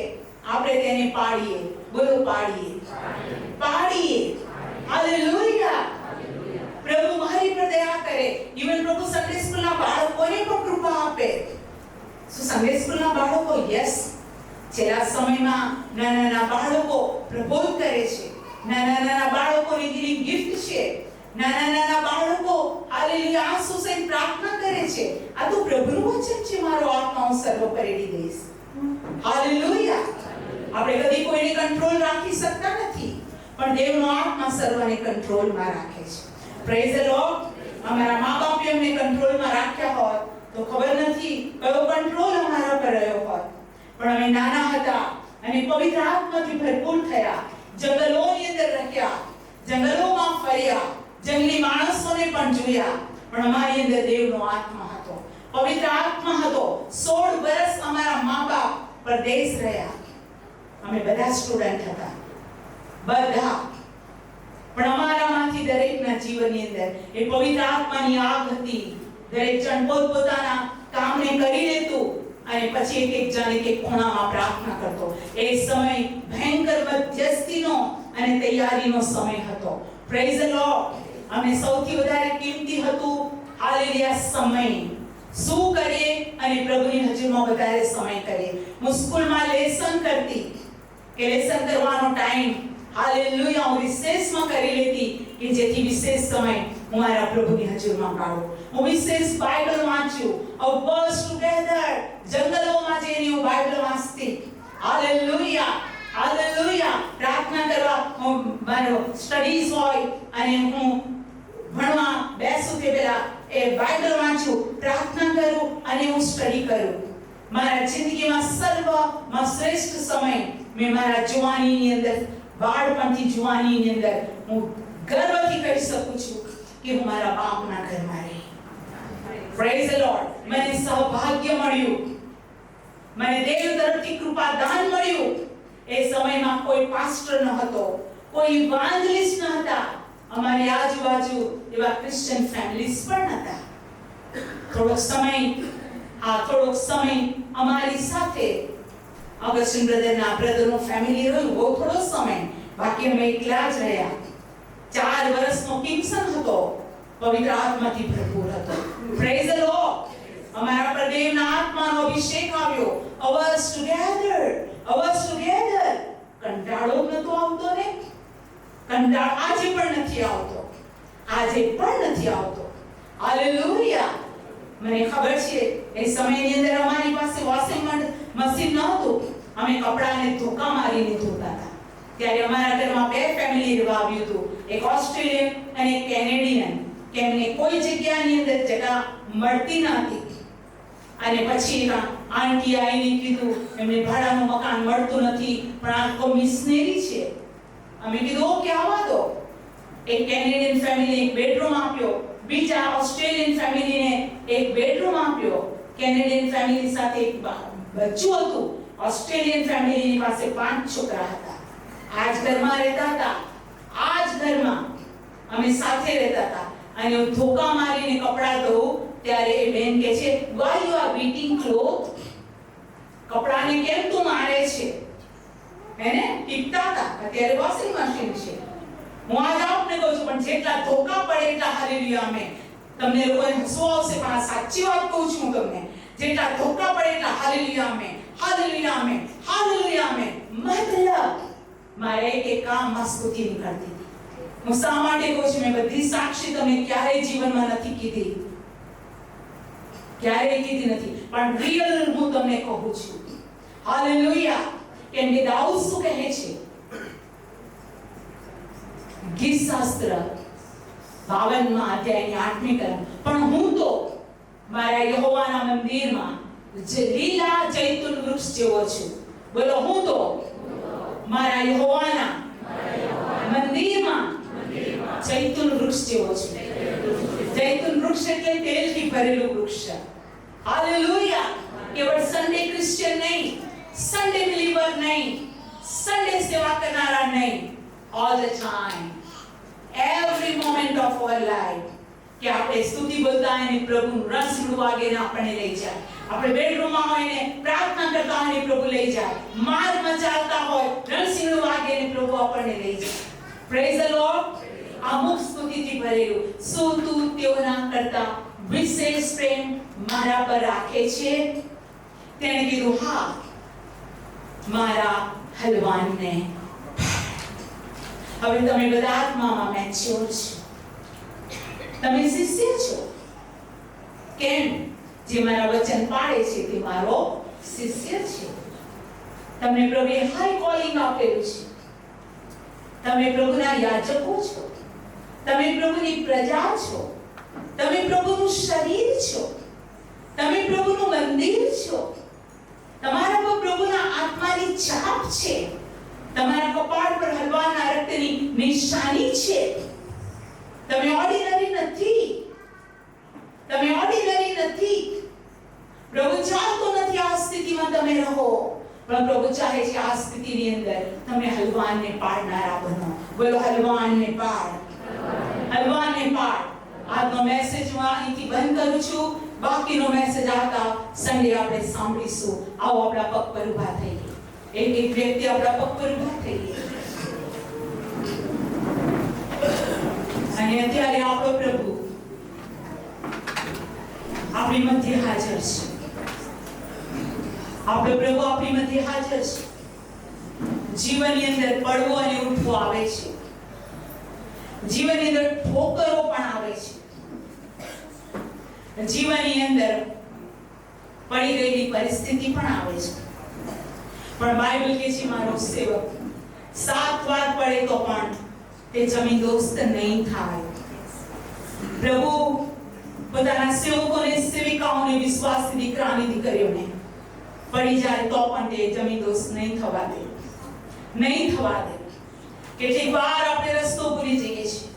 આપણે તેને પાડીએ. બોલો પાડીએ, પાડીએ. હાલેલુયા. પ્રભુ મારી પર દયા કરે. ઇવન પ્રભુ સન્ડે સ્કૂલના બાળકોને પણ કૃપા આપે. શું સન્ડે સ્કૂલના બાળકો? યસ. છેલ્લા સમયમાં નાના બાળકો પ્રબોધ કરે છે. નાના બાળકોની હીલિંગ ગિફ્ટ છે. નાના બાળકો હાલેલુયા આંસુ સહિત પ્રાર્થના કરે છે. આ તો પ્રભુનું વચન છે, મારો આત્મા હું સર્વ પરેડી દઈશ. હાલેલુયા. આપણે કદી કોઈને કંટ્રોલ રાખી શકતા નથી, પણ દેવનો આત્મા સર્વને કંટ્રોલમાં રાખે છે. Praise the lord. અમારા મા બાપે અમને કંટ્રોલમાં રાખ્યા હોત તો ખબર નથી કયો કંટ્રોલ અમારા પર રહ્યો હોત. પણ અમે નાના હતા અને પવિત્ર આત્માથી ભરપૂર થયા, જંગલોની અંદર રહ્યા, જંગલોમાં ફર્યા, જંગલી માણસોને પણ જોયા, પણ અમારી અંદર દેવનો આત્મા હતો, પવિત્ર આત્મા હતો. 16 વર્ષ અમારા મા બાપ પરદેશ રહ્યા. અમે બધા સ્ટુડન્ટ હતા, બધા. પણ અમારામાંથી દરેકના જીવનની અંદર એ પવિત્ર આત્માની આગ હતી. દરેક જણ પોતપોતાના કામને કરી લેતું અને પછી એક જણ એક ખૂણામાં પ્રાર્થના કરતો. એ સમય ભયંકર મધ્યસ્થીનો અને તૈયારીનો સમય હતો. Praise the lord. અમે સૌથી વધારે કિંમતી હતું હાલેલુયા સમય. શું કરીએ અને પ્રભુની હજુરમાં વધારે સમય કરીએ. હું સ્કૂલમાં લેસન કરતી કે લેસન કરવાનો ટાઈમ હાલેલુયા હું રિસેસમાં કરી લેતી કે જેથી વિશેષ સમય હું મારા પ્રભુની હજુરમાં કાઢું. હું વિશેષ બાઇબલ વાંચ્યું. અવર્સ ટુગેધર જંગલોમાં જઈને હું બાઇબલ વાંચતી. Hallelujah, hallelujah. પ્રાર્થના કરવા મારો સ્ટડીઝ હોય અને હું ભણવા બેસું તે પહેલા એ બાઇબલ વાંચું, પ્રાર્થના કરું અને હું સ્ટડી કરું. મારા જિંદગીમાં સર્વમાં શ્રેષ્ઠ સમય મેં મારા જુવાનીની અંદર, બાળપણથી જુવાનીની અંદર હું ગર્વથી કહી શકું છું કે હું મારા બાપના ઘરમાં રહી. Praise the lord. મને સૌભાગ્ય મળ્યું, મને દેવ તરફથી કૃપા દાન મળ્યું. એ સમયમાં કોઈ પાસ્ટર ન હતો, કોઈ ઇવાન્જલિસ્ટ ન હતા, અમારી આજુબાજુ એવા ક્રિશ્ચિયન ફેમિલીઝ પણ હતા. થોડોક સમય અમારી સાથે અગસ્ટિન બ્રધરનો ફેમિલી રહ્યું, બહુ થોડો સમય, બાકી અમે એકલા જ રહ્યા. 4 વર્ષનો કિંગસન હતો, પવિત્ર આત્માથી ભરપૂર હતો. Praise the lord. અમારા પર દેવના આત્માનો અભિષેક આવ્યો. Hours together. કંટાળો નતો આવતો ને? કંટાળો આજે પણ નથી આવતો. હાલેલુયા. મને ખબર છે એ સમયની અંદર અમારી પાસે વોશિંગ મશીન નહોતું. અમે કપડાને ધોકા મારીને ધોતા હતા. ત્યારે અમારા ઘરમાં 2 ફેમિલી રહેવા આવ્યું હતું, એક ઓસ્ટ્રેલિયન અને એક કેનેડિયન. કે એમને કોઈ જગ્યાની અંદર જગ્યા મળતી નહોતી. અને પછી આંટી આવીને કીધું એમને ભાડાનું મકાન મળતું નથી, પણ આ તો મિશનરી છે. અમે કીધું ઓકે, આવવા દો. એક કેનેડિયન ફેમિલી એક બેડરૂમ આપ્યો, બીજા ઓસ્ટ્રેલિયન ફેમિલીને એક બેડરૂમ આપ્યો. કેનેડિયન ફેમિલી સાથે એક બચ્ચું હતું. ઓસ્ટ્રેલિયન ફેમિલીની પાસે 5 છોકરા હતા. આ જ ઘરમાં રહેતા હતા. અમે સાથે રહેતા હતા. અને હું ધોકા મારીને કપડા ધોઉં ત્યારે એ બેન કહે છે, why you are beating cloth? કપડાને કેમ તું મારે છે? એને ટીપતા હતા. અત્યારે વોશિંગ મશીન છે. હું આજ આપને કહું છું, પણ જેટલા ધોકા પડે એટલા હાલેલુયા. અમે તમને લોકોને હસવું આવશે, પણ આ સાચી વાત કહું છું હું તમને. જેટલા ધોકા પડે એટલા હાલેલુયા. મતલબ મારે એક કામમાં સ્તુતિ નીકળતી હતી. હું શા માટે કહું છું? મેં બધી સાક્ષી તમને ક્યારેય જીવનમાં નથી કીધી, પણ રિયલ હું તમને કહું છું. હાલેલુયા. કેમ કે દાઉદ શું કહે છે? ગીત શાસ્ત્ર 52મા અધ્યાયની 8મી કલમ, પણ હું તો મારા યહોવાના મંદિરમાં લીલા જૈતુન વૃક્ષ જેવો છું. બોલો, હું તો મારા યહોવાના મંદિરમાં જૈતુન વૃક્ષ જેવો છું. જૈતુન વૃક્ષ એટલે તેલથી ભરેલું વૃક્ષ. હાલેલુયા. કેવળ સન્ડે ક્રિશ્ચિયન નહીં, સન્ડે બિલીવર નહીં, સન્ડે સેવા કરનારા નહીં, all the time, every moment of our life. કે આપણે સ્તુતિ બોલતા અને પ્રભુનું રસડું વાગીને આપણને લઈ જાય. આપણે બેડરૂમમાં હોય ને પ્રાર્થના કરતા હોય ને પ્રભુ લઈ જાય. માર્ગમાં ચાલતા હોય રણસિંહું વાગીને પ્રભુ આપણને લઈ જાય. Praise the lord. અમુક સ્તુતિથી ભરેલું. શું તું તેઓના કરતા વિશેષ પ્રેમ મારા પર રાખે છે? તેણે કીધું, હા, મારા હલવાનને. હવે તમે બધા આત્મામાં મેચ્યોર છો, તમે શિષ્ય છો. કેમ? જે મારા વચન પાળે છે તે મારો શિષ્ય છે. તમને પ્રભુએ હાઈ કોલિંગ આપેલું છે. તમે પ્રભુના યાજકો છો, તમે પ્રભુની પ્રજા છો, તમે પ્રભુનું શરીર છો, તમે પ્રભુનું મંદિર છો. તમારા પર પ્રભુના આત્માની છાપ છે. તમારા કપાળ પર હલવાના રક્તની નિશાની છે. તમે ઓર્ડિનરી નથી. પ્રભુ ચાહતો નથી આ સ્થિતિમાં તમે રહો, પણ પ્રભુ ચાહે છે આ સ્થિતિની અંદર તમે હલવાનને પાડનારા બનો. બોલો, હલવાનને પાડ. આજનો મેસેજ હું અહીંથી બંધ કરું છું. બાકીનો મેસેજ આવતા સન્ડે આપણે સાંભળીશું. આવો આપણા પગ પર ઊભા થઈએ. એક વ્યક્તિ આપણા પગ પર ઊભા થઈએ. અને અત્યારે આપણો પ્રભુ આપણી મધ્ય હાજર છે. આપણો પ્રભુ આપણી મધ્ય હાજર છે. જીવનની અંદર પડવું અને ઉઠવું આવે છે. જીવનની અંદર ઠોકરો પણ આવે છે. જીવનની અંદર પડી ગયેલી પરિસ્થિતિ પણ આવે છે. પણ બાઇબલ કહે છે, મારો સેવક 7 વાર પડે તો પણ તે જમીનદોસ્ત નહીં થાય. પ્રભુ પોતાના સેવકોને, સેવિકાઓને, વિશ્વાસી દીકરાની દીકરીઓને પડી જાય તો પણ તે જમીનદોસ્ત નહીં થવા દે, નહીં થવા દે. કેટલીક વાર આપણે રસ્તો ભૂલી જઈએ છીએ,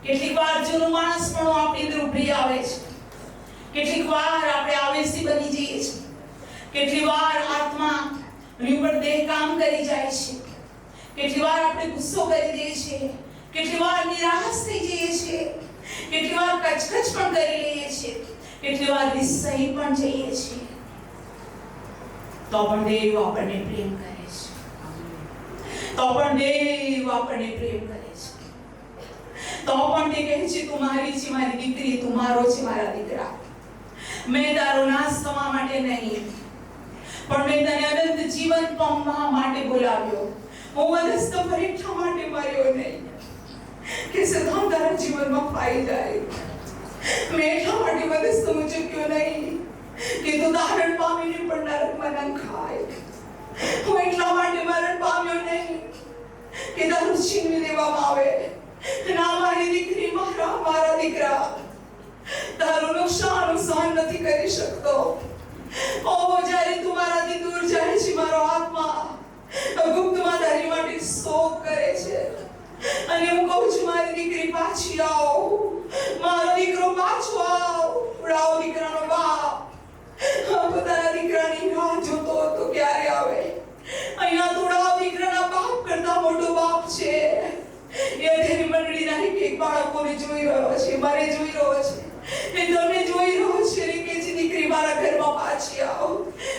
કેટલીક વાર જૂનું માણસ પણ આપણી અંદર ઉભરી આવે છે, કેટલીક વાર આપણે આવેશી બની જઈએ છીએ, કેટલી વાર આત્મા ઉપર દેહ કામ કરી જાય છે, કેટલી વાર આપણે ગુસ્સો કરી દઈએ છીએ, કેટલી વાર નિરાશ થઈ જઈએ છીએ, કેટલી વાર કચકચ પણ કરી લઈએ છીએ, કેટલી વાર વિસહી પણ જઈએ છીએ. તો પણ દેવ આપણને પ્રેમ કરે છે, તો પણ દેવ આપણને પ્રેમ કરે છે, તો પણ તે કહે છે તું મારી છે, મારી દીકરી, તું મારો છે, મારા દીકરા. મેં તારો નાશ થવા માટે નહીં, પણ મેં તને અનંત જીવન પામવા માટે બોલાવ્યો. હું મધ્યસ્થ પરીક્ષા માટે મર્યો નહીં કે સદા તારા જીવનમાં પાઈ જાય. મેં એટલા માટે મધ્યસ્થ મૂક્યો નહીં કે તું તારણ પામીને પણ નરકમાં ન ખાય. હું એટલા માટે મરણ પામ્યો નહીં કે તારું છીનવી દેવામાં આવે. ના મારી દીકરી, મારા દીકરા, તારું નુકસાન સહન નથી કરી શકતો. ઓ જ્યારે તું મારાથી દૂર જાય છે, મારો આત્મા ગુપ્તમાં તારી માટે શોક કરે છે. અને હું કહું છું મારી દીકરી પાછી આવ, મારો દીકરો પાછો આવ. ઉડાવ દીકરાનો બાપ પોતાના દીકરાની રાહ જોતો હતો ક્યારે આવે. અહીંયા તો ઉડાવ દીકરાના બાપ કરતા મોટો બાપ છે. એ તેની મંડળીના એક બાળકોને જોઈ રહ્યો છે, મારે જોઈ રહ્યો છે, એ તમને જોઈ રહ્યો છે ને કે દીકરી મારા ઘરમાં પાછી આવ.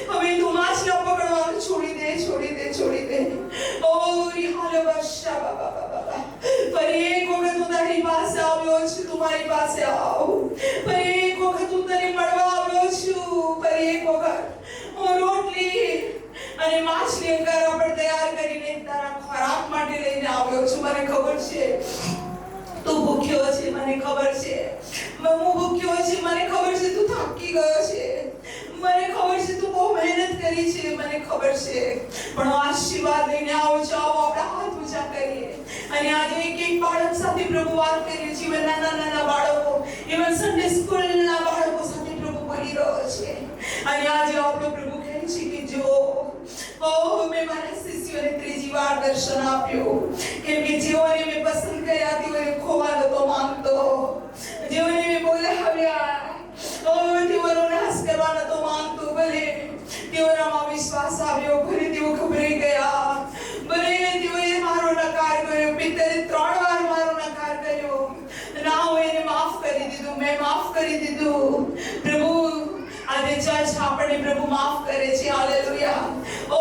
હવે તું માછલા પકડવાનું છોડી દે, છોડી દે, છોડી દે. ઓ રિહાલ બશા બાબા, ફરી એક વખત હું તારી પાસે આવ્યો છું, તું મારી પાસે આવ. ફરી એક વખત હું તને મળવા આવ્યો છું, ફરી એક વખત હું રોટલી અને માછલી અંગારા પર તૈયાર કરીને તારા ખોરાક માટે લઈને આવ્યો છું. મને ખબર છે તું ભૂખ્યો છે, મને ખબર છે હું ભૂખ્યો છે, મને ખબર છે તું થાકી ગયો છે, મને ખબર છે તું બહુ મહેનત કરી છે, મને ખબર છે. પણ આશીર્વાદ લઈને આવો છો. આવો આપણે હાથ ઊંચા કરીએ અને આજે એક બાળક સાથે પ્રભુ વાત કરીએ. જીવન નાના બાળકો, ઇવન સન્ડે સ્કૂલના બાળકો સાથે પ્રભુ બોલી રહ્યો છે. અને આજે આપણો પ્રભુ કહે છે કે જો મેં મારા શિષ્યોને ત્રીજી વાર દર્શન આપ્યું, કેમ કે જેઓને મેં પસંદ કર્યા તેઓને ખોવા નતો માંગતો, જેઓને મેં બોલાવ્યા તેઓનો નાશ કરવા નતો માંગતો. ભલે તેઓનામાં વિશ્વાસ આવ્યો, ભલે તેઓ ગભરાઈ ગયા, ભલે તેઓએ મારો નકાર કર્યો, પિતરે 3 વાર મારો નકાર કર્યો, ના હું એને માફ કરી દીધું, મેં માફ કરી દીધું. પ્રભુ આજે ચર્ચ આપણને પ્રભુ માફ કરે છે. હાલેલુયા. ઓ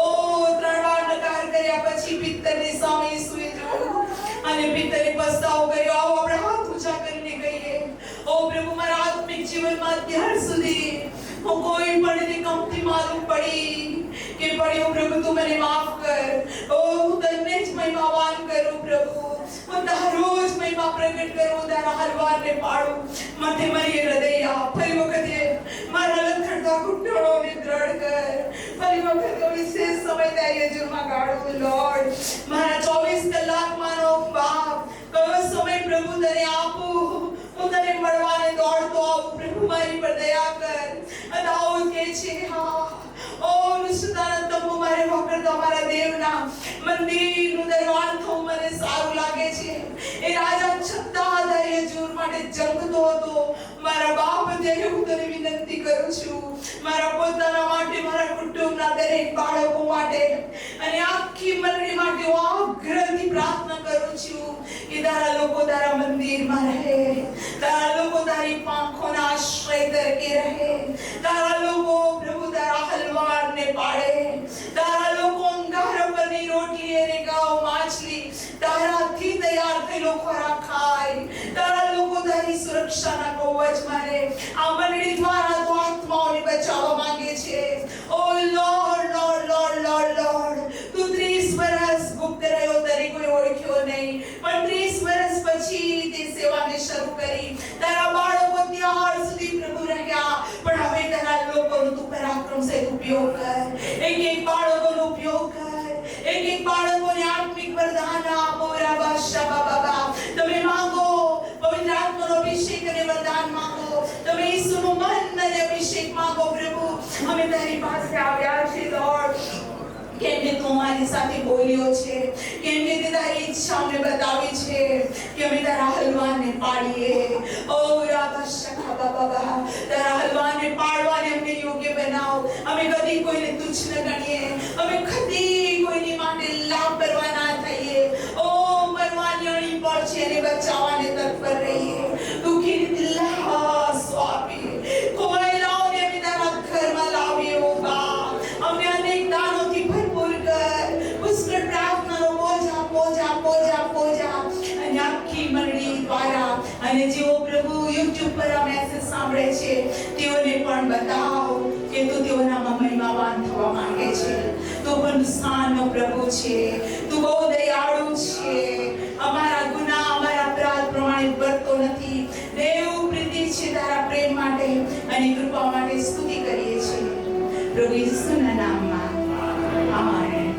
3 વાર નકાર કર્યા પછી પિતરની સામે ઈસુએ જોયું અને પિતરે પસ્તાવો કર્યો. આવો આપણે હાથ ઊંચા કરીને કહીએ, ઓ પ્રભુ મારા આત્મિક જીવનમાં અત્યાર સુધી હું કોઈ પણ એની કમતી માલુમ પડી કે પડ્યો, પ્રભુ તું મને માફ કર. ઓ હું તને જ મહિમાવાન કરું પ્રભુ, હું તારો જ મહિમા પ્રગટ કરું, તારા હલવારને પાડું. માથે મારી હૃદય આપ. ફરી વખતે મારા લથડતા ઘૂંટણોને દ્રઢ કર. ફરી વખતે વિશેષ સમય તારી હજુરમાં ગાળું લોર્ડ. મારા 24 કલાકમાંનો બાપ કયો સમય પ્રભુ તને આપું, હું તને મળવાને દોડતો આવું. પ્રભુ મારી પર દયા કર. દાઉદ કહે છે હા ઓ નિષ્ઠાના તંબુ મારે વાપરતા મારા દેવના મંદિરનું દરવાન થવું મને સારું લાગે છે. એ રાજા છતાં તારી હજુર માટે જંગતો હતો. મારા બાપ ત્યારે હું તને વિનંતી કરું છું, મારા પોતાના માટે, મારા કુટુંબના દરેક બાળકો માટે અને આખી મંડળી માટે હું આગ્રહથી પ્રાર્થના કરું છું કે તારા લોકો તારા મંદિરમાં રહે, તારા લોકો તારી પાંખોના આશ્રય તરીકે રહે, તારા લોકો પ્રભુ તારા હલવારને પાડે, તારા લોકો અંગારા પરની રોટલી અને ગાઉ માછલી તારાથી તૈયાર થયેલો ખોરાક ખાય, તારા લોકો તારી સુરક્ષાના કવચમાં રહે. આ મંડળી દ્વારા તો આત્માઓને બચાવવા માંગે છે. O Lord Lord Lord Lord Lord, તું 30 વર્ષ ગુપ્ત રહ્યો, તારી કોઈ ઓળખ્યો નહીં, પણ 30 વર્ષ પછી તે સેવાને શરૂ કરી. તારા બાળકો ત્યાર સુધી પ્રભુ રહ્યા, પણ હવે તારા લોકોનો તું પરાક્રમ સહિત ઉપયોગ કર. એક બાળકોનો ઉપયોગ કર, એક બાળકોને આત્મિક વરદાન અભિષેક માંગો પ્રભુ. અમે તારી પાસે આવ્યા છે લોર્ડ, કેમ કે તું અમારી સાથે બોલ્યો છે, કેમ કે તે તારી ઈચ્છા અમને બતાવી છે કે અમે તારા હલવાને પાડીએ. ઓ રાબા શકા બાબા, તારા હલવાને પાડવાને અમને યોગ્ય બનાવ. અમે કદી કોઈને તુચ્છ ન ગણીએ, અમે કદી કોઈની માટે લાપરવાહ ના થઈએ. ઓ મરવાની અણી પર છે અને બચાવવાને તત્પર રહીએ. દુઃખીને દિલાસો આપીએ, ખોવાયેલાઓને અમે તારા ઘરમાં લાવીએ. ઓ બા, અમને અનેક દાનોથી ભરપૂર કર. પુષ્કળ પ્રાર્થનાનો બોજા અને આખી મંડળી દ્વારા અને જેઓ પ્રભુ YouTube પર આ મેસેજ સાંભળે છે તેઓને પણ બતાવ કે તું તેઓનામાં મહિમાવાન થવા માંગે છે. તું પણ સ્થાનનો પ્રભુ છે, તું બહુ